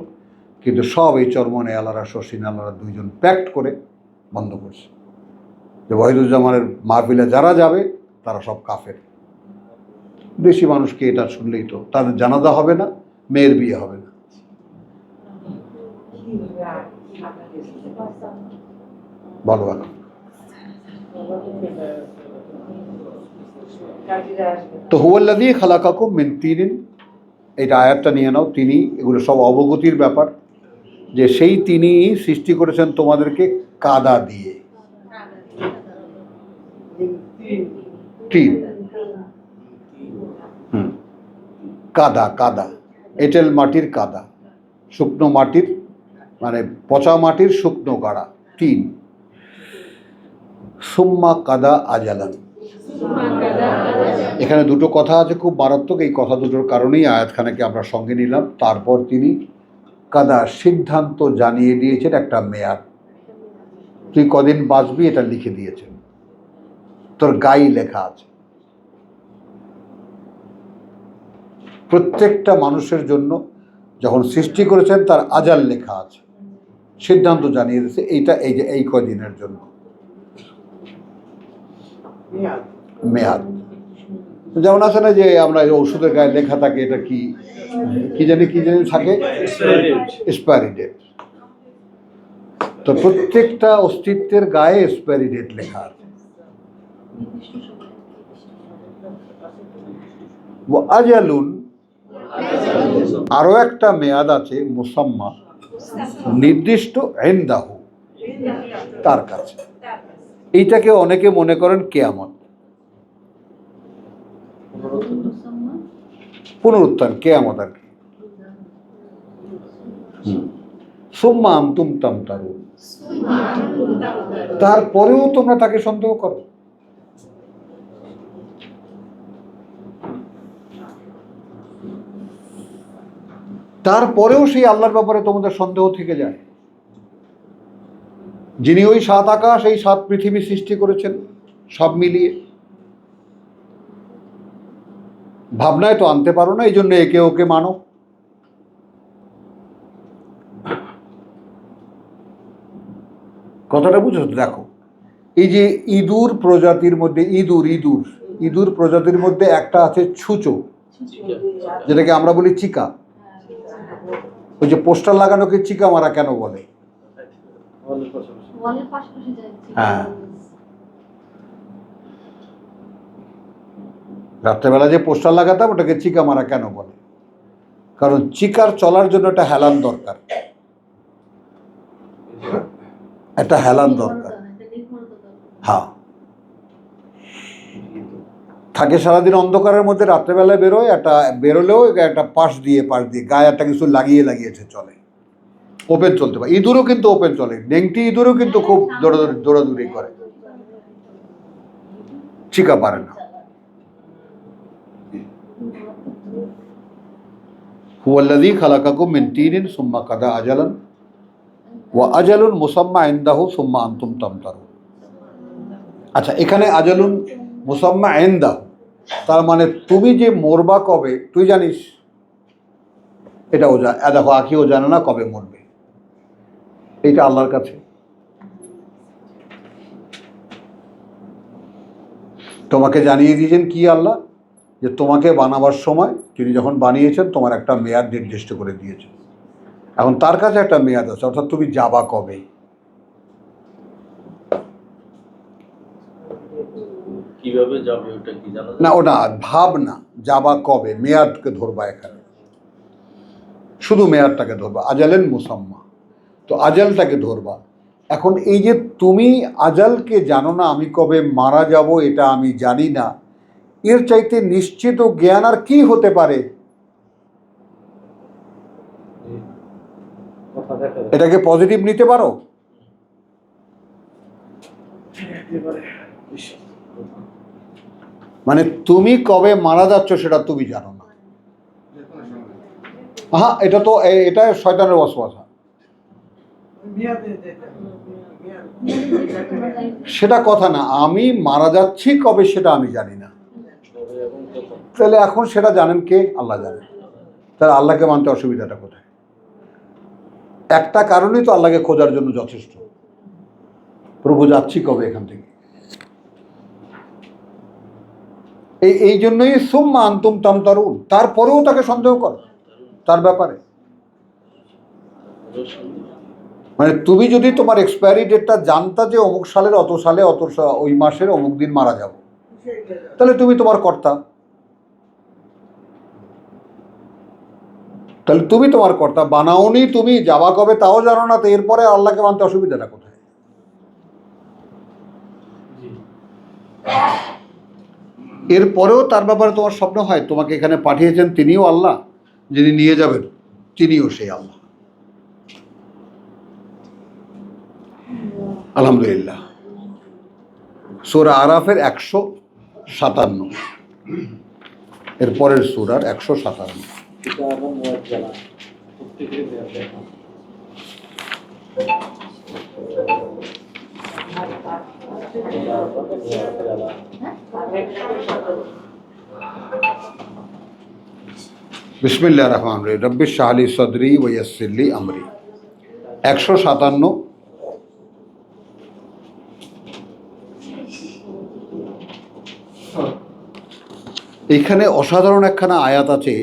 কিন্তু সব এই চরমনায় আল্লাহরা, শশীন আল্লাহরা দুইজন প্যাক্ট করে বন্ধ করছে যে ওয়াহিদুজ্জামানের মাহফিলে যারা যাবে তারা সব কাফের। বেশি মানুষকে এটা শুনলেই তো তাদের জানাজা হবে না, মেয়ের বিয়ে হবে না। বলো ভালো। তো হুয়াল্লাযী খালাকাকুম মিন তিনিন, এটা আয়াতটা নিয়ে নাও। তিনি, এগুলো সব অবগতির ব্যাপার, যে সেই তিনি সৃষ্টি করেছেন তোমাদেরকে কাদা দিয়ে। তিন, কাদা, কাদা এঁটেল মাটির কাদা, শুকনো মাটির মানে পচা মাটির শুকনো গাড়া, তিন। সুম্মা কাদা আজালান, এখানে দুটো কথা আছে খুব মারাত্মক, এই কথা দুটোর কারণেই আয়াতখানাকে আমরা সঙ্গে নিলাম। তারপর তিনি কাদা সিদ্ধান্ত জানিয়ে দিয়েছেন একটা মেয়াদ, তুই কদিন বাঁচবি এটা লিখে দিয়েছেন, তোর গায়ে লেখা আছে। প্রত্যেকটা মানুষের জন্য যখন সৃষ্টি করেছেন তার আজাল লেখা আছে, সিদ্ধান্ত জানিয়ে দিয়েছে এইটা, এই যে এই কদিনের জন্য মেয়াদ। যেমন আছে না যে আমরা ওষুধের গায়ে লেখা থাকে, এটা কি কি জানি থাকে, এক্সপায়ারি ডেট। তো প্রত্যেকটা অস্তিত্বের গায়ে এক্সপায়ারি ডেট লেখা আছে। আজালুন, আরো একটা মেয়াদ আছে, মুসাম্মা, নির্দিষ্ট, ইনদাহু, তার কাছে। এইটাকে অনেকে মনে করেন কিয়ামত, পুনরুত্থান, কিয়ামত আর কি। সুম্মা আনতুম তামতারুন, তারপরেও তোমরা তাকে সন্দেহ করো। তারপরেও সেই আল্লাহর ব্যাপারে তোমাদের সন্দেহ থেকে যায়, যিনি ওই 7 আকাশ এই 7 পৃথিবী সৃষ্টি করেছেন সব মিলিয়ে। ভাবনায় তো আনতে পারো না, এই জন্য একে ওকে মানো। কথাটা বুঝছো তো? দেখো, এই যে ইঁদুর প্রজাতির মধ্যে ইঁদুর প্রজাতির মধ্যে একটা আছে ছুঁচো, যেটাকে আমরা বলি চিকা। ওই যে পোস্টার লাগানোকে চিকা মারা কেন বলে? হ্যাঁ, রাত্রেবেলা যে পোস্টার লাগাতাম ওটাকে চিকা মারা কেন বলে? কারণ চিকার চলার জন্য একটা হেলান দরকার, একটা হেলান দরকার। হ্যাঁ, থাকে সারাদিন অন্ধকারের মধ্যে, রাত্রেবেলায় বেরোয়, বেরোলেও একটা পাশ দিয়ে গায়ে একটা কিছু লাগিয়েছে চলে, ওপেন চলতে পারে। ইঁদুরও কিন্তু ওপেন চলে, নেংটি ইঁদুরও কিন্তু খুব দৌড়াদৌড়ি করে, চিকা পারে না। হুয়াল্লাযী খালাকাকুম মিন তিনিন সুম্মা কাদা আজালান ওয়া আজালুন মুসাম্মা ইনদাহু সুম্মা আনতুম তামতারুন। আচ্ছা, এখানে আজালুন মুসাম্মা ইনদাহু, তার মানে তুমি যে মরবা কবে তুই জানিস, এটাও দেখো আখিও জানে না কবে মরবে, এইটা আল্লাহর কাছে। তোমাকে জানিয়ে দিয়েছেন কি আল্লাহ, যে তোমাকে বানাবার সময় তিনি যখন বানিয়েছেন তোমার একটা মেয়াদ নির্দিষ্ট করে দিয়েছেন। এখন তার কাছে একটা মেয়াদ আছে, অর্থাৎ তুমি যাবা কবে। কিভাবে যাবে ওটা কি জানা না, ওটা ভাব না, যাবা কবে, মেয়াদকে ধরবা, এখানে শুধু মেয়াদটাকে ধরবা, আজালেন মুসাম্মা, তো আজালটাকে ধরবা। এখন এই যে তুমি আজালকে জানো না, আমি কবে মারা যাব এটা আমি জানি না, এর চাইতে নিশ্চিত ও জ্ঞান আর কি হতে পারে? এটাকে পজিটিভ নিতে পারো? মানে তুমি কবে মারা যাচ্ছ সেটা তুমি জানো না। হ্যাঁ, এটা শয়তানের ওয়াসওয়াসা, সেটা কথা না। আমি মারা যাচ্ছি কবে সেটা আমি জানি না, তাহলে এখন সেটা জানেন কে? আল্লাহ জানেন। তাহলে আল্লাহকে মানতে অসুবিধাটা কোথায়? একটা কারণেই তো আল্লাহকে খোঁজার জন্য যথেষ্ট। প্রভু যাচ্ছি কবে এখান থেকে, এই জন্যই সুম্মা আনতুম তামতারুন, তারপরেও তাকে সন্দেহ করো তার ব্যাপারে। মানে তুমি যদি তোমার এক্সপায়ারি ডেটটা জানতা যে অমুক সালের অত সালে ওই মাসের অমুক দিন মারা যাব, তাহলে তুমি তোমার কর্তা, বানাওনি তুমি, যাবা কবে তাও জানো না, তো এরপরে আল্লাহকে মানতে অসুবিধাটা কোথায়? এরপরেও তার ব্যাপারে তোমার স্বপ্ন হয়, তোমাকে এখানে পাঠিয়েছেন তিনিও আল্লাহ, যিনি নিয়ে যাবেন তিনিও সেই আল্লাহ। আলহামদুলিল্লাহ। সূরা আরাফের 157, এর পরের সূরার 157। বিসমিল্লাহির রহমানির রহিম। রব্বি ইশরাহ লি সাদরি ওয়া ইয়াসসির লি আমরি। 157। এইখানে অসাধারণ একখানা আয়াত আছে,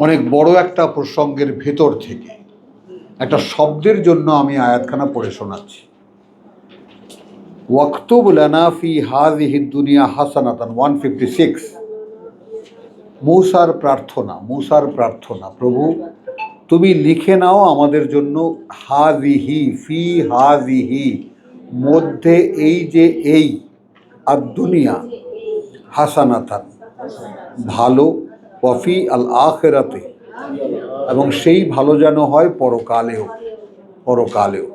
অনেক বড় একটা প্রসঙ্গের ভেতর থেকে একটা শব্দের জন্য আমি আয়াতখানা পড়ে শোনাচ্ছি। ওয়াকতুব লানা ফি হাযিহিদ দুনিয়া হাসানাতান, 156। মূসার প্রার্থনা, প্রভু তুমি লিখে নাও আমাদের জন্য, ফি হাযিহি মধ্যে, এই আর দুনিয়া, হাসানাতান ভালো, ওয়াফি আল আখিরাতে এবং সেই ভালো যেন হয় পরকালেও।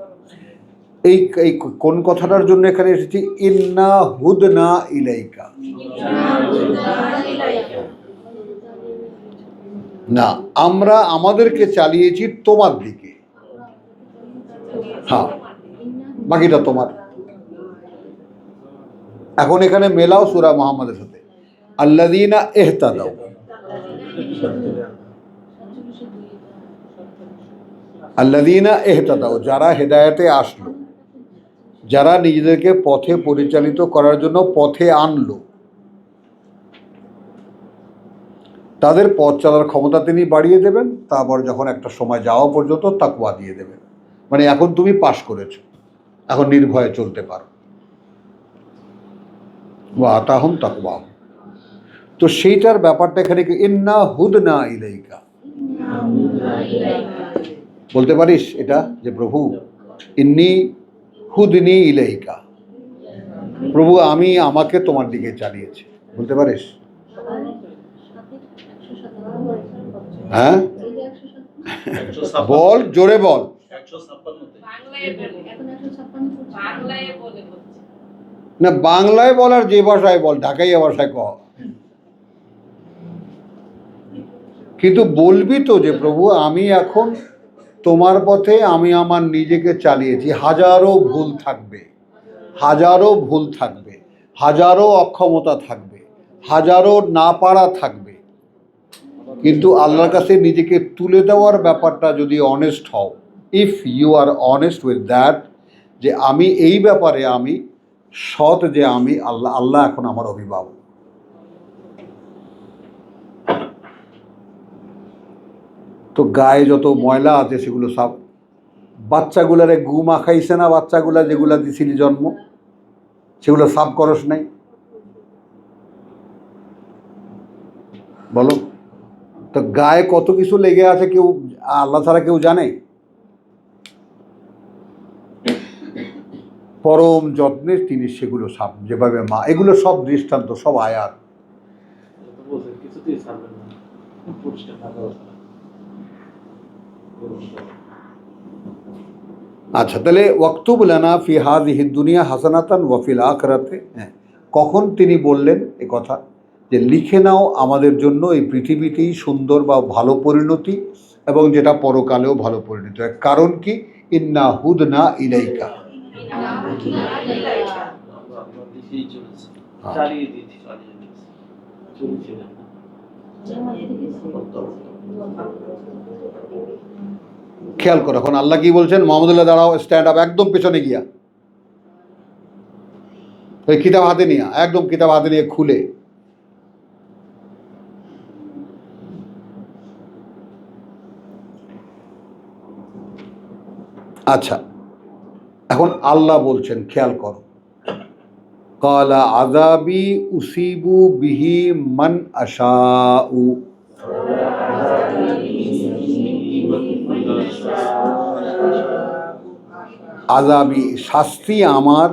এই কোন কথাটার জন্য এখানে এসেছি? ইন্না হুদনা ইলাইকা, না, আমরা আমাদেরকে চালিয়েছি তোমার দিকে। হ্যাঁ, বাকিটা তোমার। এখন এখানে মেলাও সূরা মুহাম্মাদের সাথে, আল্লাযীনা ইহতাদাও। আল্লাযীনা ইহতাদাও, যারা হেদায়েতে আসলো, যারা নিজেদেরকে পথে পরিচালিত করার জন্য পথে আনলো, তাদের পথ চলার ক্ষমতা তিনি বাড়িয়ে দেবেন। তারপর যখন একটা সময় যাওয়া পর্যন্ত তাকওয়া দিয়ে দেবেন। মানে এখন তুমি পাশ করেছো, এখন নির্ভয়ে চলতে পারো। ওয়া আতাহুম তাকওয়া। তো সেইটার ব্যাপারটা এখানে কি, ইন্না হুদনা ইলাইকা। বলতে পারিস এটা যে প্রভু ইন্নি হুদনি ইলাইকা, প্রভু আমি আমাকে তোমার দিকে চালিয়েছি, বলতে পারিস? হ্যাঁ, বল, জোরে বল। 156 না, বাংলায় বল আর যে ভাষায় বল, ঢাকাইয়া ভাষায় কহ, কিন্তু বলবি তো যে প্রভু আমি এখন তোমার পথে আমি আমার নিজেকে চালিয়েছি। হাজারো ভুল থাকবে, হাজারো ভুল থাকবে, হাজারো অক্ষমতা থাকবে, হাজারো না পারা থাকবে, কিন্তু আল্লাহর কাছে নিজেকে তুলে দেওয়ার ব্যাপারটা যদি অনেস্ট হও, if you are honest with that, যে আমি এই ব্যাপারে আমি সৎ, যে আমি আল্লাহ আল্লাহ এখন আমার অভিভাবক। তো গায়ে যত ময়লা আছে সেগুলো সব বাচ্চাগুলারে গু মাখাইছে না, বাচ্চাগুলা যেগুলা দিছিলি জন্ম, সেগুলো সাফ করস নাই? বলো তো, গায়ে কত কিছু লেগে আছে কেউ আল্লাহ ছাড়া কেউ জানে? পরম যত্নে তিনি সেগুলো সাফ, যেভাবে মা, এগুলো সব দৃষ্টান্ত, সব আয়াত। আচ্ছা, তাহলে ওয়াক্তুব লানা ফি হাযিহি দুনিয়া হাসানাতান ওয়া ফিল আখিরাতি, কখন তিনি বললেন এ কথা যে লিখে নাও আমাদের জন্য এই পৃথিবীতেই সুন্দর বা ভালো পরিণতি, এবং যেটা পরকালেও ভালো পরিণতি হয়। কারণ কি, ইন্না হুদনা ইলাইকা। খেয়াল করো, এখন আল্লাহ কি বলছেন, মোহাম্মদুল্লাহ দাঁড়াও, স্ট্যান্ড আপ, একদম পেছনে গিয়া ওই কিতাব হাতে নিয়ে, একদম কিতাব হাতে নিয়ে খুলে, আচ্ছা এখন আল্লাহ বলছেন, খেয়াল করো, কালা আযাবি উসিবু বিহি মান আশাউ। আযাবি শাস্তি আমার,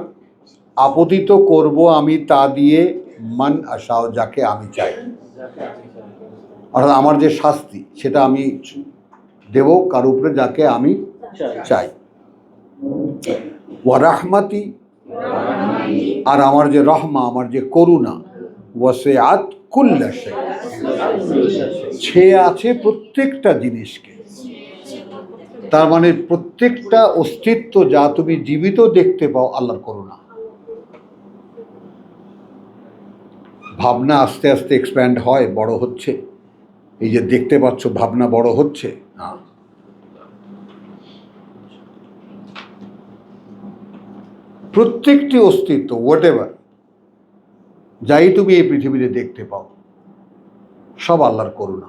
আপতিত করব আমি তা দিয়ে, মান আশাও যাকে আমি চাই। অর্থাৎ আমার যে শাস্তি সেটা আমি দেব কার উপরে, যাকে আমি চাই। ওয়া রাহমাতি, আর আমার যে রহমা, আমার যে করুণা, ওয়াসিআত কুল্লা শাই, ছেয়ে আছে প্রত্যেকটা জিনিসকে। তার মানে প্রত্যেকটা অস্তিত্ব যা তুমি জীবিত দেখতে পাও, আল্লাহর করুণা। ভাবনা আস্তে আস্তে এক্সপ্যান্ড হয়, বড় হচ্ছে, এই যে দেখতে পাচ্ছ ভাবনা বড় হচ্ছে না, প্রত্যেকটি অস্তিত্ব, হোয়াট এভার যাই তুমি এই পৃথিবীতে দেখতে পাও, সব আল্লাহর করুণা।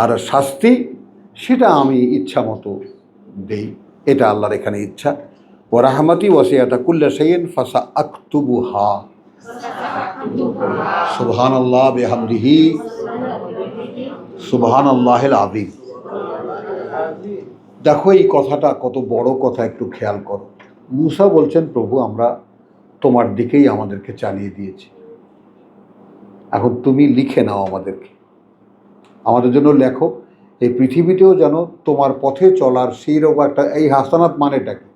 আর শাস্তি সেটা আমি ইচ্ছা মতো দেই, এটা আল্লাহর এখানে ইচ্ছা। ওয়া রাহমাতি ওয়াসিআতা কুল্লা শাইইন ফাসাআকতুবুহা। সুবহানাল্লাহ বিহামদিহি, সুবহানাল্লাহিল আযীম। দেখো এই কথাটা কত বড় কথা, একটু খেয়াল করো। মূসা বলছেন, প্রভু আমরা তোমার দিকেই আমাদেরকে চালিয়ে দিয়েছি, এখন তুমি লিখে নাও আমাদেরকে, আমাদের জন্য লেখো, এই পৃথিবীতেও যেন তোমার পথে চলার সেই রকম একটা, এই হাসানাত মানেটা কি,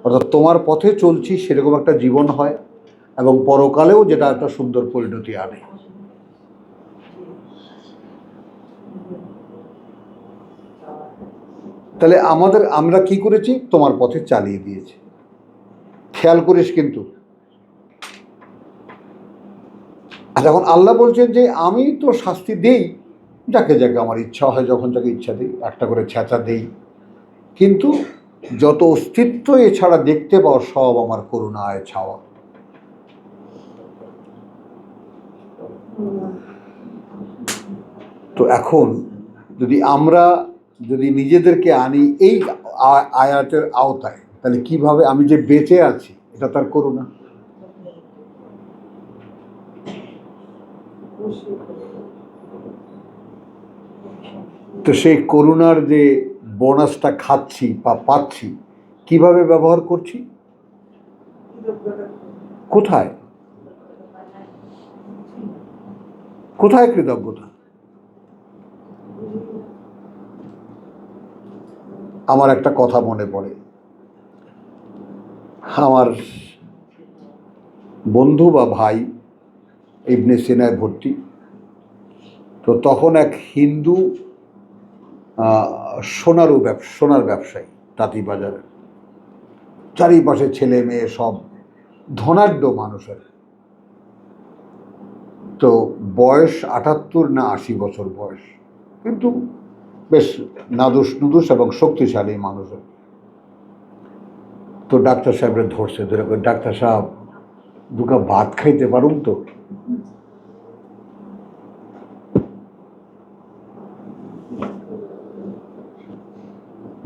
অর্থাৎ তোমার পথে চলছি সেরকম একটা জীবন হয়, এবং পরকালেও যেটা একটা সুন্দর পরিণতি আনে। তাহলে আমরা কি করেছি? তোমার পথে চালিয়ে দিয়েছি। খেয়াল করিস কিন্তু। আর এখন আল্লাহ বলছেন যে আমি তো শাস্তি দেই যাকে যাকে আমার ইচ্ছা হয়, যখন যাকে ইচ্ছা দিই, একটা করে ছ্যাঁচা দেই, কিন্তু যত অস্তিত্ব এছাড়া দেখতে পাও সব আমার করুণায় ছাওয়া। তো এখন আমরা যদি নিজেদেরকে আনি এই আয়াতের আওতায়, তাহলে কিভাবে আমি যে বেঁচে আছি এটা তার করুণা। তো সেই করুণার যে বোনাসটা খাচ্ছি বা পাচ্ছি, কিভাবে ব্যবহার করছি? কোথায় কোথায় কৃতজ্ঞতা? আমার একটা কথা মনে পড়ে, আমার বন্ধু বা ভাই ইবনে সিনায় ভর্তি, তো তখন এক হিন্দু সোনার ব্যবসায়ী তাঁতিবাজারে, চারিপাশে ছেলে মেয়ে সব ধনাঢ্য মানুষের, তো বয়স 78 না 80 বছর বয়স, কিন্তু বেশ নাদুস নুদুস এবং শক্তিশালী মানুষের। তো ডাক্তার সাহেবের ধরছে, ধরে ডাক্তার সাহেব দুকা ভাত খাইতে পারুন তো?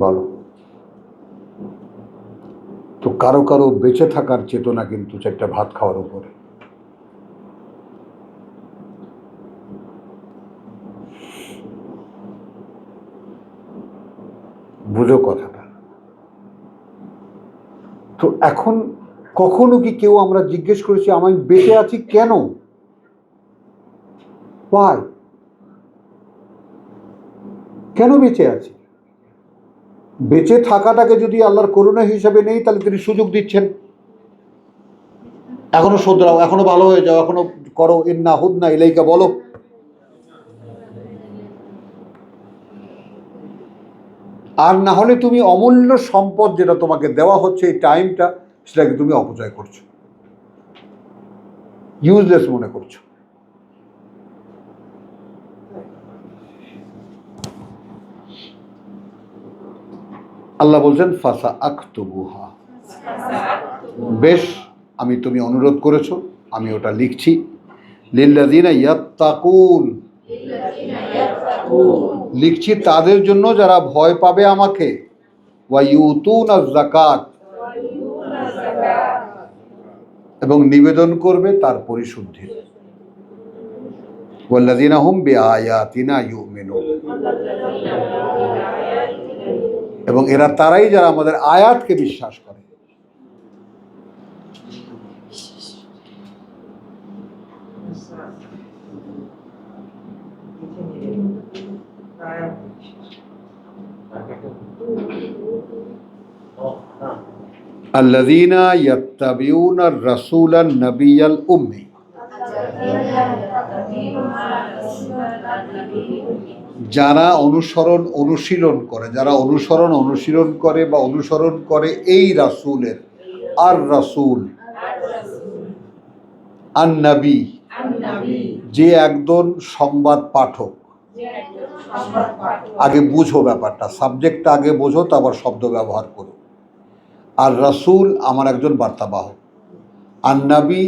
বলো তো, কারো কারো বেঁচে থাকার চেতনা কিন্তু একটা ভাত খাওয়ার উপরে। বুঝো কথাটা। তো এখন কখনো কি কেউ আমরা জিজ্ঞেস করেছি আমি বেঁচে আছি কেন? Why? কেন বেঁচে আছি? বেঁচে থাকাটাকে যদি আল্লাহর করুণা হিসাবে নেই, তাহলে তিনি সুযোগ দিচ্ছেন, এখনো শোধরাও, এখনো ভালো হয়ে যাও, এখনো করো, ইন্না হুদনা ইলাইকা বলো। আর না হলে তুমি অমূল্য সম্পদ যেটা তোমাকে দেওয়া হচ্ছে এই টাইমটা, সেটাকে তুমি অপচয় করছো, ইউজলেস মনে করছো। আল্লাহ বলছেন ফাসা আকতুবুহা, বেশ তুমি অনুরোধ করেছো, আমি ওটা লিখছি। লিল্লাযিনা ইয়াত্তাকুন, লিখছি তাদের জন্য যারা ভয় পাবে আমাকে, ওয়া ইউতুনাজ যাকাত, এবং নিবেদন করবে তার পরিশুদ্ধির, ওয়াল্লাযিনা হুম বিআয়াতিনা ইউমিনুন, এবং এরা তারাই যারা আমাদের আয়াতকে বিশ্বাস করে। আল্লাযীনা ইয়াত্তাবিউনা আর-রাসূলান নাবিয়াল উম্মি, যারা অনুসরণ করে এই রাসূলের, আর রাসূল আন নবী, যে একজন সংবাদ পাঠক। আগে বুঝো ব্যাপারটা, সাবজেক্টটা আগে বোঝো, তারপর শব্দ ব্যবহার করো। আর রাসূল আমার একজন বার্তাবাহক, আর নবী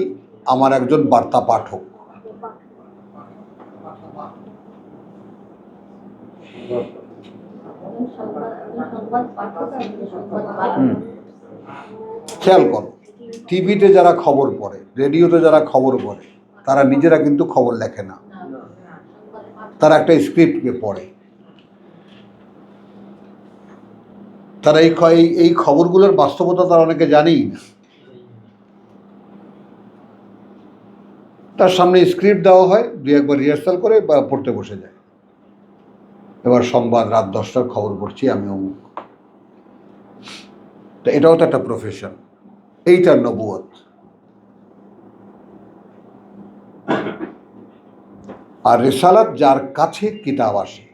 আমার একজন বার্তা পাঠক। খেয়াল করো, টিভিতে যারা খবর পড়ে, রেডিওতে যারা খবর পড়ে, তারা নিজেরা কিন্তু খবর লেখে না, তারা একটা স্ক্রিপ্টকে পড়ে। তারা এই খবরগুলোর বাস্তবতা তারা অনেকে জানেই না। তার সামনে স্ক্রিপ্ট দেওয়া হয়, দুই একবার রিহার্সাল করে বা পড়তে বসে যায়। এবার সংবাদ রাত 10টার খবর পড়ছি আমি অমুক। তো এটাও তো একটা প্রফেশন, এইটার নবুয়ত। আর রিসালাত যার কাছে কিতাব আসে,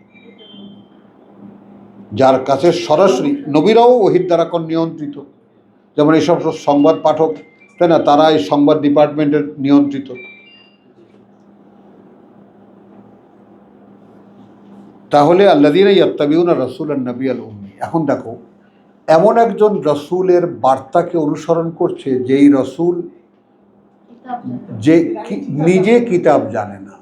যার কাছে সরাসরি, নবীরাও ওহির দ্বারা নিয়ন্ত্রিত, যেমন এইসব সংবাদ পাঠক, তাই না, তারা এই সংবাদ ডিপার্টমেন্টের নিয়ন্ত্রিত। তাহলে আল্লাযীনা ইয়াত্তাবিউনা রাসূলান নাবিয়াল উম্মি, এখন দেখো এমন একজন রসুলের বার্তাকে অনুসরণ করছে যেই রসুল যে নিজে কিতাব জানে না।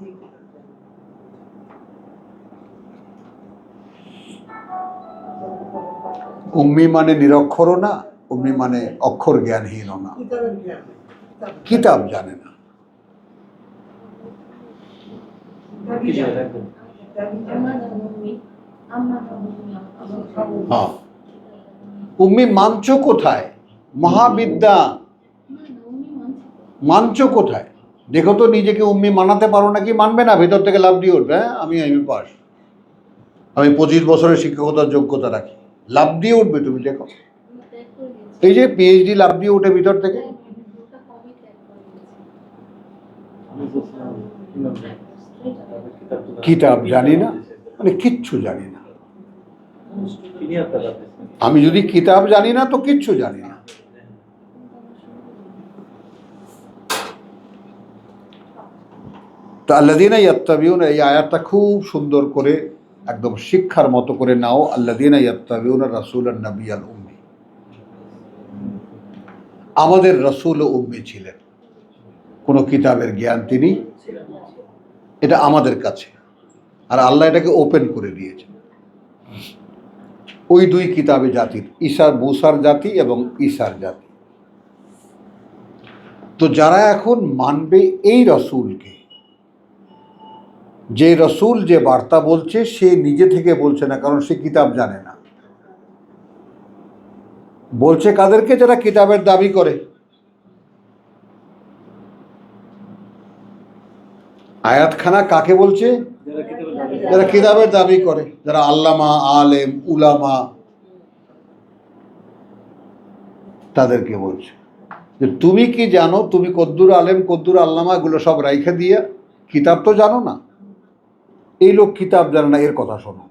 উম্মি মানে নিরক্ষরও না, উম্মি মানে অক্ষর জ্ঞানহীনও না, কিতাব জানে না। হ্যাঁ, উম্মি মানছো কোথায়? মহাবিদ্যা মানছো কোথায়? দেখো তো নিজেকে উম্মি মানাতে পারো নাকি? মানবে না, ভেতর থেকে লাভ দিয়ে উঠবে, হ্যাঁ আমি পাস, আমি 25 বছরের শিক্ষকতার যোগ্যতা রাখি, লাভ দিয়ে উঠবে। তুমি দেখো এই যে পিএইচডি লাভ দিয়ে উঠে ভিতর থেকে। কিতাব জানি না মানে কিচ্ছু জানি না। আমি যদি কিতাব জানি না তো কিচ্ছু জানি না। তো আল্লাযীনা ইয়াত্তাবিউনা, এই আয়াতটা খুব সুন্দর করে একদম শিক্ষার মতো করে নাও। আল্লাযীনা ইয়াত্তাবিউনা রাসূলান নাবিয়াল উম্মি, আমাদের রসুল উম্মি ছিলেন, কোনো কিতাবের জ্ঞান তিনি, এটা আমাদের কাছে, আর আল্লাহ এটাকে ওপেন করে দিয়েছেন। ওই দুই কিতাবে জাতির, মুসার জাতি এবং ঈসার জাতি। তো যারা এখন মানবে এই রসুলকে, যে রসুল যে বার্তা বলছে সে নিজে থেকে বলছে না, কারণ সে কিতাব জানে না। বলছে কাদেরকে? যারা কিতাবের দাবি করে। আয়াতখানা কাকে বলছে? যারা কিতাবের দাবি করে, যারা আল্লামা, আলেম, উলামা, তাদেরকে বলছে যে তুমি কি জানো? তুমি কদ্দুর আলেম, কদ্দুর আল্লামা, এগুলো সব রাইখা দিয়া কিতাব তো জানো না। এই লোক কিতাব জানে না, এর কথা শোনো।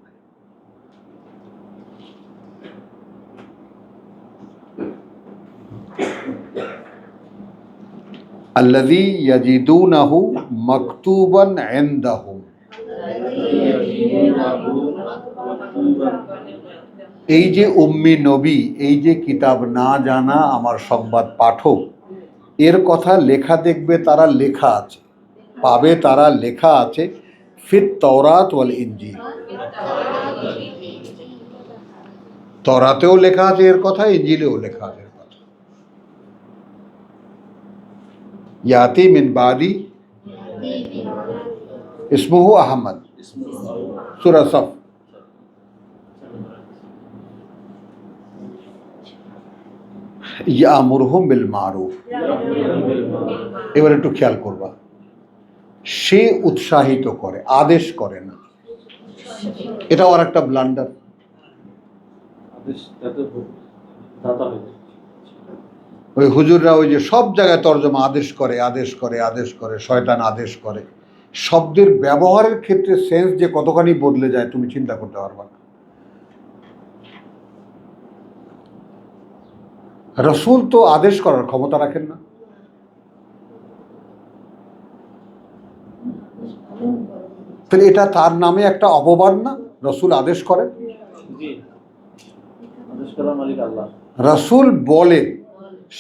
আল্লাযী ইয়াজিদুনাহু মাকতুবান ইনদাহুম, এই যে উম্মি নবী, এই যে কিতাব না জানা আমার সংবাদ পাঠক, এর কথা লেখা দেখবে তারা, লেখা আছে, পাবে তারা, লেখা আছে ফিত তাওরাত ওয়াল ইনজিল, তওরাতেও লেখা আছে এর কথা, ইনজিলেও লেখা আছে এর কথা। ইয়াতি মিন বাদি ইসমুহু আহমদ, সূরা সফ। ইয়ামুরহুম বিল মারুফ, এবার একটু খেয়াল করবা, সে উৎসাহিত করে, আদেশ করে না। এটাও আর একটা ব্লান্ডার। ওই হুজুররা ওই যে সব জায়গায় তর্জমা আদেশ করে, আদেশ করে, আদেশ করে, শয়তান আদেশ করে, শব্দের ব্যবহারের ক্ষেত্রে সেন্স যে কতখানি বদলে যায় তুমি চিন্তা করতে পারবা না। রসুল তো আদেশ করার ক্ষমতা রাখেন না। তাহলে এটা তার নামে একটা অপবাদ না? রসুল আদেশ করেন, রসুল বলেন,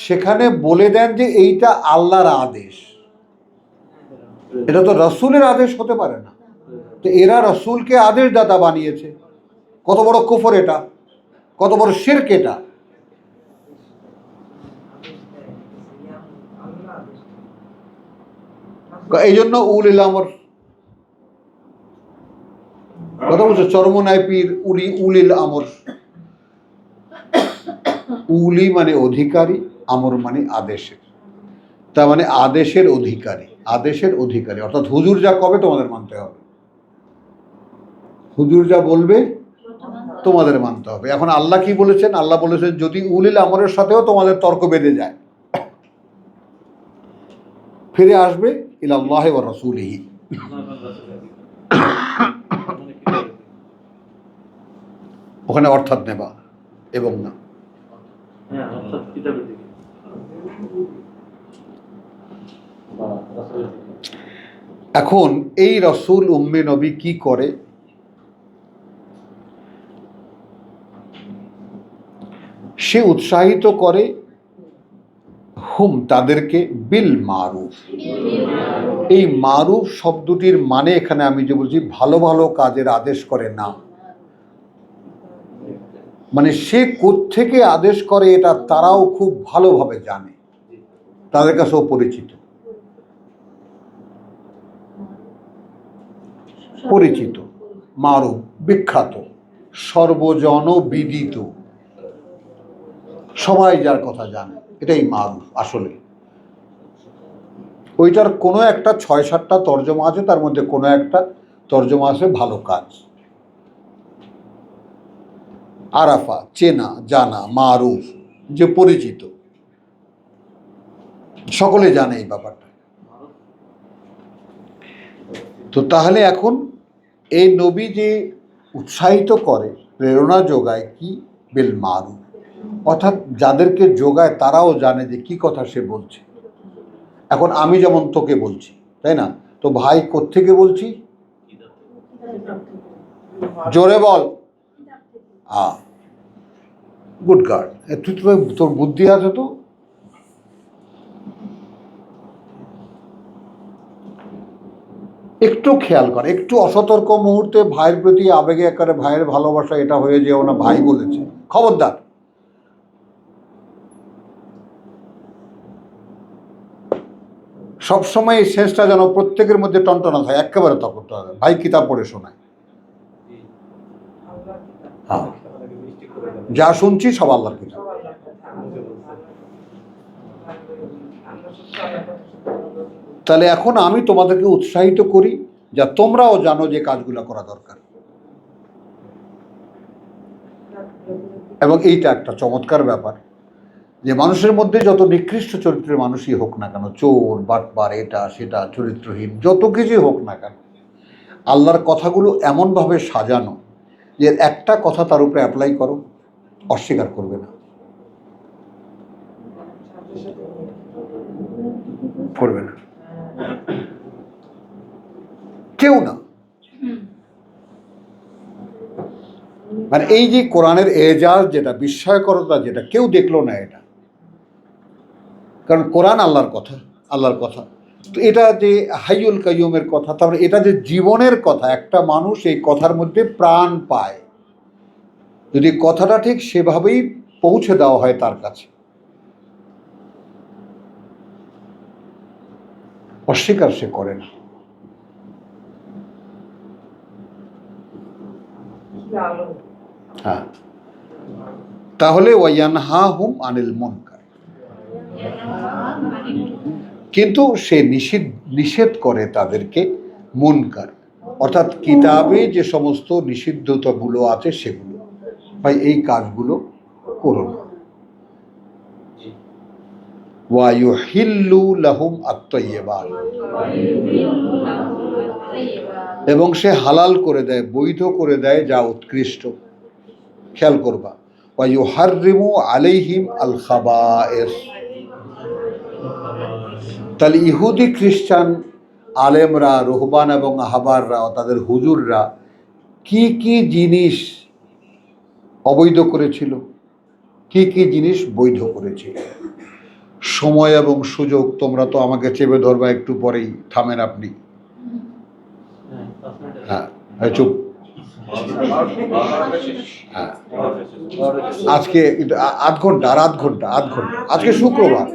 সেখানে বলে দেন যে এইটা আল্লাহর আদেশ, এটা তো রসুলের আদেশ হতে পারে না। তো এরা রসুলকে আদেশদাতা বানিয়েছে। কত বড় কুফর এটা, কত বড় শিরক এটা। এই জন্য উলিল আমর, কথা বলছো, চরমনায় পীর, উলিল আমর। উলি মানে অধিকারী, আমর মানে আদেশের, তার মানে আদেশের অধিকারী, আদেশের অধিকারী, অর্থাৎ হুজুর যা কবে তোমাদের মানতে হবে, হুজুর যা বলবে তোমাদের মানতে হবে। এখন আল্লাহ কি বলেছেন? আল্লাহ বলেছেন যদি উলিল আমরের সাথেও তোমাদের তর্ক বেঁধে যায়, ফিরে আসবে ইলাল্লাহি ওয়া রাসূলিহি। ওখানে অর্থাৎ নেবা এবং না। হ্যাঁ, অর্থাৎ কিতাবের দিকে বা রাসূলের দিকে। এখন এই রসুল উম্মে নবী কি করে? সে উৎসাহিত করে হুম তাদেরকে বিল মারুফ। এই মারুফ শব্দটির মানে এখানে আমি যে বলছি ভালো ভালো কাজের আদেশ করে না, মানে সে কোত্থেকে আদেশ করে এটা তারাও খুব ভালোভাবে জানে, তাদের কাছেও পরিচিত পরিচিত মারুফ, বিখ্যাত, সর্বজন বিদিত, সবাই যার কথা জানে, এটাই মারুফ। আসলে ওইটার কোনো একটা ৬-৭টা তর্জমা আছে, তার মধ্যে কোনো একটা তর্জমা আছে ভালো কাজ। আরাফা চেনা জানা, মারুফ যে পরিচিত, সকলে জানে এই ব্যাপারটা। তো তাহলে এখন এই নবী যে উৎসাহিত করে, প্রেরণা যোগায় কি? বিল মারুফ, অর্থাৎ যাদেরকে যোগায় তারাও জানে যে কি কথা সে বলছে। এখন আমি যেমন তোকে বলছি, তাই না? তো ভাই কোত্থেকে বলছি? জোরে বল। গুড গার্ড, তুই তো, তোর বুদ্ধি আছে তো। একটু খেয়াল কর, একটু অসতর্ক মুহূর্তে ভাইয়ের প্রতি আবেগে একেবারে ভাইয়ের ভালোবাসা এটা হয়ে যেও না ভাই বলেছে, খবরদার। সবসময় এই সেন্সটা যেন প্রত্যেকের মধ্যে টনটনা থাকে, একেবারে তা করতে হবে। ভাই কিতাব পড়ে শোনায়, হ্যাঁ, যা শুনছি সব আল্লাহর কিতাব। তাহলে এখন আমি তোমাদেরকে উৎসাহিত করি যা তোমরাও জানো যে কাজগুলো করা দরকার। এবং এইটা একটা চমৎকার ব্যাপার যে মানুষের মধ্যে যত নিকৃষ্ট চরিত্রের মানুষই হোক না কেন, চোর বাটপার এটা সেটা চরিত্রহীন যত কিছুই হোক না কেন, আল্লাহর কথাগুলো এমনভাবে সাজানো যে একটা কথা তার উপরে অ্যাপ্লাই করো, অস্বীকার করবে না, করবে না, কেউ না। মানে এই যে কোরআনের এজাজ যেটা, বিস্ময়করতা যেটা, কেউ দেখলো না এটা, কারণ কোরআন আল্লাহর কথা, আল্লাহর কথা। তো এটা যে হাইয়ুল কাইয়ুমের কথা, তারপরে এটা যে জীবনের কথা, একটা মানুষ এই কথার মধ্যে প্রাণ পায় যদি কথাটা ঠিক সেভাবেই পৌঁছে দেওয়া হয় তার কাছে, অস্বীকার সে করে না। হ্যাঁ, তাহলে ওয়ায়ানহাহুম আনিল মুনকার, কিন্তু সে নিষেধ করে তাদেরকে মুনকার, অর্থাৎ কিতাবে যে সমস্ত নিষিদ্ধতাগুলো আছে সেগুলো, ভাই এই কাজগুলো করো না। ওয়া ইউহিল্লু লাহুম আত-তাইয়্যিবাত, এবং সে হালাল করে দেয়, বৈধ করে দেয় যা উৎকৃষ্ট। খেয়াল করবা, ওয়া ইউহাররিমু আলাইহিম আল খাবায়েস। তাহলে ইহুদি খ্রিস্টান আলেমরা, রুহবান এবং আহবাররা, তাদের হুজুররা কি কি জিনিস অবৈধ করেছিল, কি কি জিনিস বৈধ করেছিল। সময় এবং সুযোগ, তোমরা তো আমাকে চেপে ধরবা একটু পরেই, থামেন আপনি। হ্যাঁ, চুপ। হ্যাঁ, আজকে আধ ঘন্টা, আজকে শুক্রবার।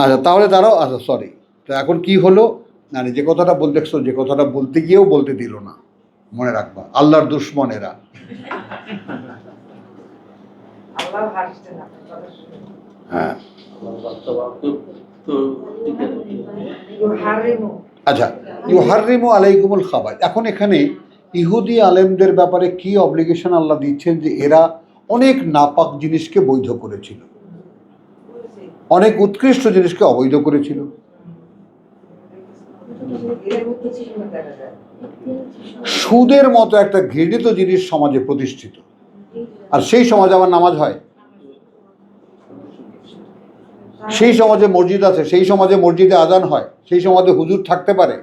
আচ্ছা তাহলে দাঁড়াও, আচ্ছা সরি। তো এখন কি হলো, মানে যে কথাটা দেখছো, যে কথাটা বলতে গিয়েও বলতে দিল না, মনে রাখবা, আল্লাহর দুশ্মনেরা। হ্যাঁ, আচ্ছা, ইউহাররিমু আলাইকুমুল খাবাইস। এখন এখানে ইহুদি আলেমদের ব্যাপারে কি অব্লিগেশন আল্লাহ দিচ্ছেন, যে এরা অনেক নাপাক জিনিসকে বৈধ করেছিল, অনেক উৎকৃষ্ট জিনিসকে অবৈধ করেছিল। এর মধ্যে চিহ্ন দেখা যায়। সুদের মতো একটা ঘৃণিত জিনিস সমাজে প্রতিষ্ঠিত, আর সেই সমাজে আবার নামাজ হয়। সেই সমাজে মসজিদ আছে, সেই সমাজে মসজিদে আজান হয়, সেই সমাজে হুজুর থাকতে পারে,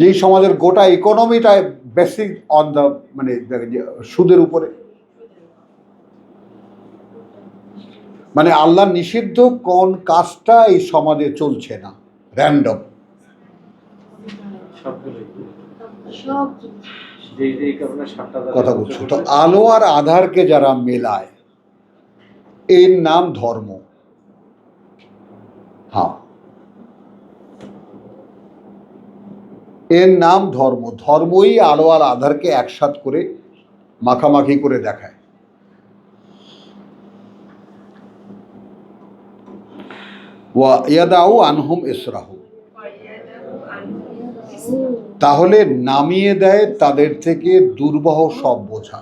যেই সমাজের গোটা ইকোনমিটা বেসিক অন দ্য মানে সুদের উপরে। মানে আল্লাহ নিষিদ্ধ কোন কাজটা এই সমাজে চলছে না, র্যান্ডম সবগুলোই সব এই কারণে 7টা কথা বলছে। তো আলো আর আধারকে যারা মেলায়, এর নাম ধর্ম। হ্যাঁ, এর নাম ধর্ম। ধর্মই আলো আর আধারকে একসাথ করে মাখামাখি করে দেখায়। ওয়া ইয়াদাউ আনহুম ইসরাহু, তাহলে নামিয়ে দেয় তাদের থেকে দুর্বহ সব বোঝা।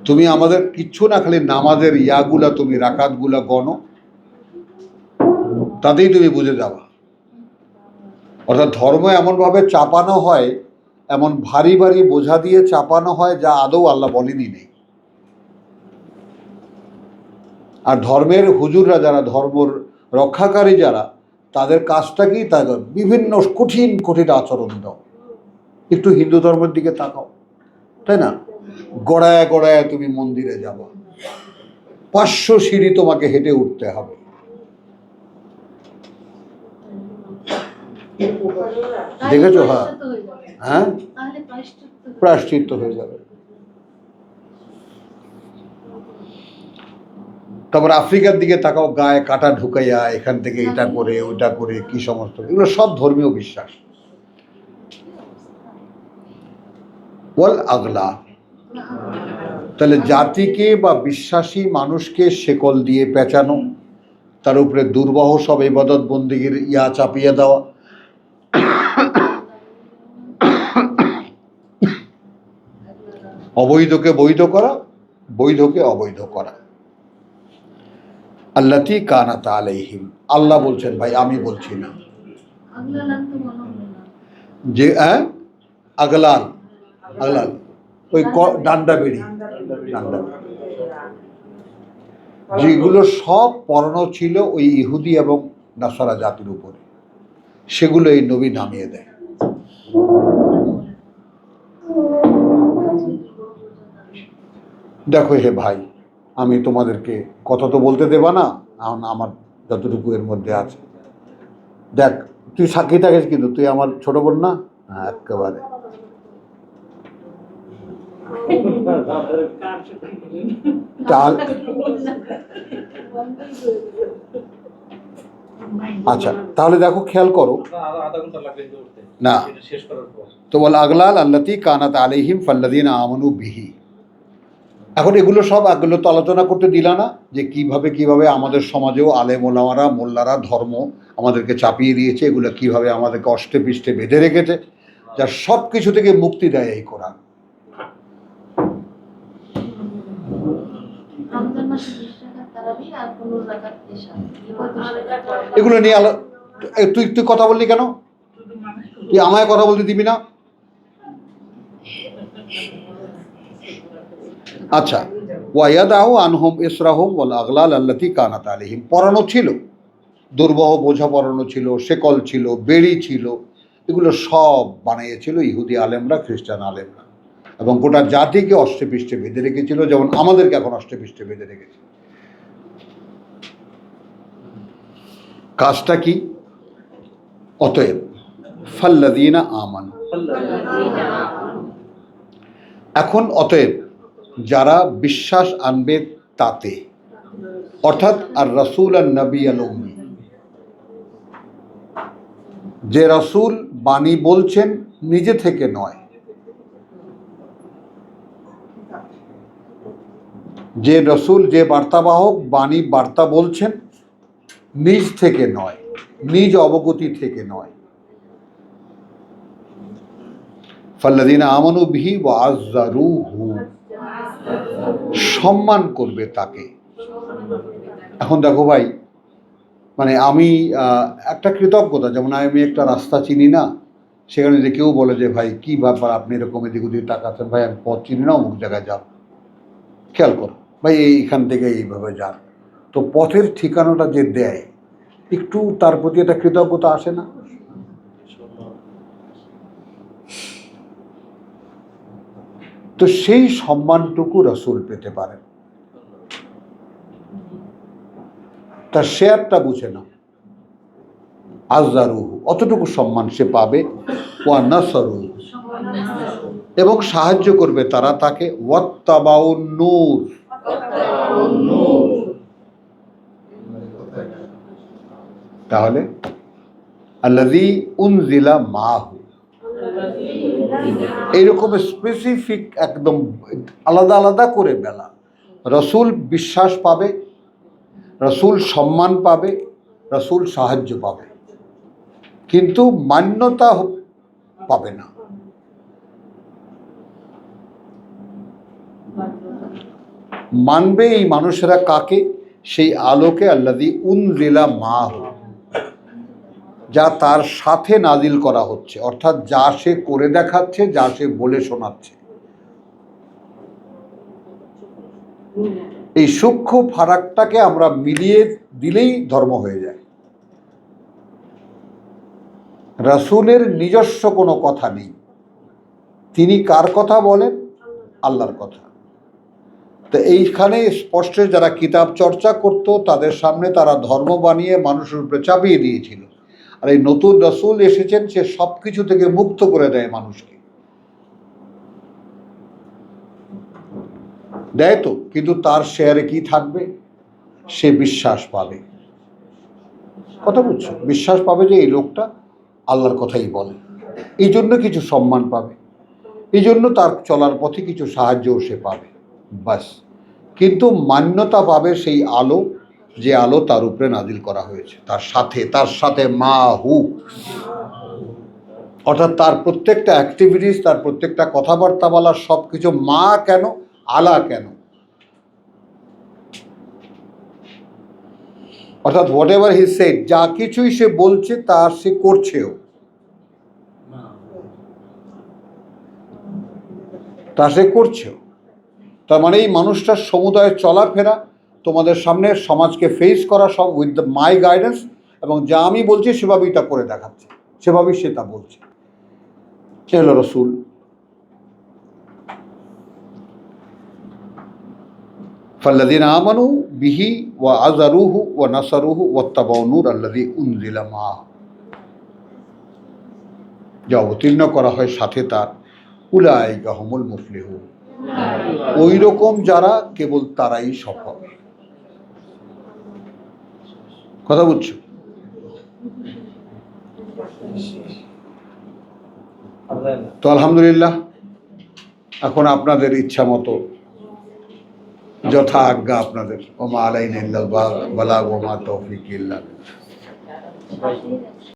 তুমি আমাদের কিচ্ছু না, খালি নামাজের ইয়াগুলা তুমি রাকাতগুলা গণো, তাতেই তুমি বুঝে যাবা। অর্থাৎ ধর্ম এমনভাবে চাপানো হয়, এমন ভারী ভারী বোঝা দিয়ে চাপানো হয় যা আদৌ আল্লাহ বলেনি নেই। আর ধর্মের হুজুররা যারা, ধর্মের রক্ষাকারী যারা, তাদের কাজটা কি, তাদের বিভিন্ন কঠিন কঠিন আচরণ দাও। একটু হিন্দু ধর্মের দিকে তাকাও, তাই না? গড়ায় গড়ায় তুমি মন্দিরে যাবা, 500 সিঁড়ি তোমাকে হেঁটে উঠতে হবে। দেখেছো? হ্যাঁ হ্যাঁ, প্রায়শ্চিত্ত হয়ে যাবে। তারপর আফ্রিকার দিকে তাকাও, গায়ে কাটা ঢুকাইয়া এখান থেকে এটা করে ওইটা করে কি সমস্ত, এগুলো সব ধর্মীয় বিশ্বাস। ওয়াল আগলা, তাহলে জাতিকে বা বিশ্বাসী মানুষকে শেকল দিয়ে পেঁচানো, তার উপরে দুর্বহ সব ইবাদত বন্দিগির ইয়া চাপিয়ে দেওয়া, অবৈধকে বৈধ করা, বৈধকে অবৈধ করা। আল্লাতী কানাত আলাইহিম, আল্লাহ বলছেন, ভাই আমি বলছি না। যে আগলাল, আগলাল ওই ডান্ডা বেড়ি, ডান্ডা যেগুলো সব পরানো ছিল ওই ইহুদি এবং নাসারা জাতির উপরে, সেগুলো এই নবী নামিয়ে দেয়। দেখো হে ভাই, আমি তোমাদেরকে কথা তো বলতে দেবা না, আমার যতটুকু এর মধ্যে আছে। দেখ, তুই সাক্ষী থাকিস কিন্তু, তুই আমার ছোট বোন না? হ্যাঁ, একেবারে। আচ্ছা, তাহলে দেখো, খেয়াল করো না, তো বল আগলাল আল্লাতী কানাত আলাইহিম ফাল্লাযীনা আমানু বিহি। এখন এগুলো সব, এগুলো তো আলোচনা করতে দিলা না, যে কিভাবে কিভাবে আমাদের সমাজেও আলেম ওলামারা মোল্লারা ধর্ম আমাদেরকে চাপিয়ে দিয়েছে, এগুলো কিভাবে আমাদেরকে অষ্টে পৃষ্ঠে বেঁধে রেখেছে, যার সব কিছু থেকে মুক্তি দেয় এই কোরআন। এগুলো নিয়ে তুই তুই কথা বললি কেন? তুই আমায় কথা বলতে দিবি না? আচ্ছা, ওয়ায়াদাহু আনহুম ইসরাহুম ওয়াল আগলাল আল্লাতী কানাত আলাইহিম, পরানো ছিল, দুর্বহ বোঝা পরানো ছিল, শেকল ছিল, বেড়ি ছিল, এগুলো সব বানিয়েছিল ইহুদি আলেমরা, খ্রিস্টান আলেমরা, এবং গোটা জাতিকে অষ্টে পৃষ্ঠে বেঁধে রেখেছিল, যেমন আমাদেরকে এখন অষ্টে পৃষ্ঠে বেঁধে রেখেছে। কাজটা কি? অতএব ফাল্লাযীনা আমানু, এখন অতএব যারা বিশ্বাস আনবে তাতে, অর্থাৎ আর রাসূল আর নবী আল উম্মি, যে রাসূল বাণী বলছেন নিজে থেকে নয়, যে রাসূল, যে বার্তাবাহক বাণী বার্তা বলছেন নিজ থেকে নয়, নিজ অবগতি থেকে নয়। ফাল্লাযীনা আমানু বিহি ওয়া আযযারুহু, সম্মান করবে তাকে। এখন দেখো ভাই, মানে আমি একটা কৃতজ্ঞতা, যেমন আমি একটা রাস্তা চিনি না, সেখানে যে কেউ বলে যে ভাই কী ব্যাপার আপনি এরকম এদিক ওদিক তাকাচ্ছেন, ভাই আমি পথ চিনি না, অমুক জায়গায় যান, খেয়াল করো ভাই এইখান থেকে এইভাবে যান, তো পথের ঠিকানাটা যে দেয় একটু তার প্রতি একটা কৃতজ্ঞতা আসে না? তো সেই সম্মানটুকু রাসূল পেতে পারেন, তার শেয়ারটা বুঝে না। আযযারুহু, অতটুকু সম্মান সে পাবে। ওয়া নাসারুহু, এবং সাহায্য করবে তারা তাকে। ওয়াত্তাবাউন নূর, তাহলে আল্লাযী উনজিলা মাহু, এইরকম স্পেসিফিক একদম আলাদা আলাদা করে বেলা। রাসূল বিশ্বাস পাবে, রাসূল সম্মান পাবে, রাসূল সাহায্য পাবে, কিন্তু মান্যতা পাবে না। মানবে এই মানুষেরা কাকে? সেই আলোকে, আল্লাযী উনজিলা মাহু, যা তার সাথে নাজিল করা হচ্ছে, অর্থাৎ যা সে করে দেখাচ্ছে, যা সে বলে শোনাচ্ছে। এই সূক্ষ্ম ফারাকটাকে আমরা মিলিয়ে দিলেই ধর্ম হয়ে যায়। রাসূলের নিজস্ব কোনো কথা নেই, তিনি কার কথা বলেন? আল্লাহর কথা। তো এইখানে স্পষ্ট, যারা কিতাব চর্চা করত তাদের সামনে তারা ধর্ম বানিয়ে মানুষের উপরে চাপিয়ে দিয়েছিল, আর এই নতুন রাসূল এসেছেন, সে সব কিছু থেকে মুক্ত করে দেয় মানুষকে, দেয় তো, কিন্তু তার শেয়ারে কি থাকবে? সে বিশ্বাস পাবে। কথা বুঝছো? বিশ্বাস পাবে যে এই লোকটা আল্লাহর কথাই বলে, এই জন্য কিছু সম্মান পাবে, এই জন্য তার চলার পথে কিছু সাহায্যও সে পাবে, বাস। কিন্তু মান্যতা পাবে সেই আলো, যে আলো তার উপরে নাজিল করা হয়েছে, তার সাথে মাহু, অর্থাৎ তার প্রত্যেকটা অ্যাক্টিভিটিস, তার প্রত্যেকটা কথাবার্তা বলার সব কিছু। মা কেন? আলা কেন? অর্থাৎ হোয়াট এভার হি সেড, যা কিছুই সে বলছে তা সে করছেও, তার মানে এই মানুষটার সমুদায়ের চলাফেরা, তোমাদের সামনে সমাজকে ফেস করা, সব উইথ দ্য মাই গাইডেন্স, এবং যা আমি বলছি সেভাবেই তা করে দেখাচ্ছে, সেভাবেই সে তা বলছে। সে হলো রাসূল। ফাল্লাযীনা আমানু বিহি ওয়া আযারুহু ওয়া নাসারুহু ওয়াত্তাবাউ নূর আল্লাযী উনজিলা মাহু, যা অবতীর্ণ করা হয় সাথে তার, উলাইকা হুমুল মুফলিহুন, ওই রকম যারা, কেবল তারাই সফল। কথা বুঝছো? তো আলহামদুলিল্লাহ, এখন আপনাদের ইচ্ছা মতো, যথা আজ্ঞা আপনাদের। ওমা আলাইনা ইল্লাল বালাগ ওয়া মা তৌফিক ইল্লা বিল্লাহ।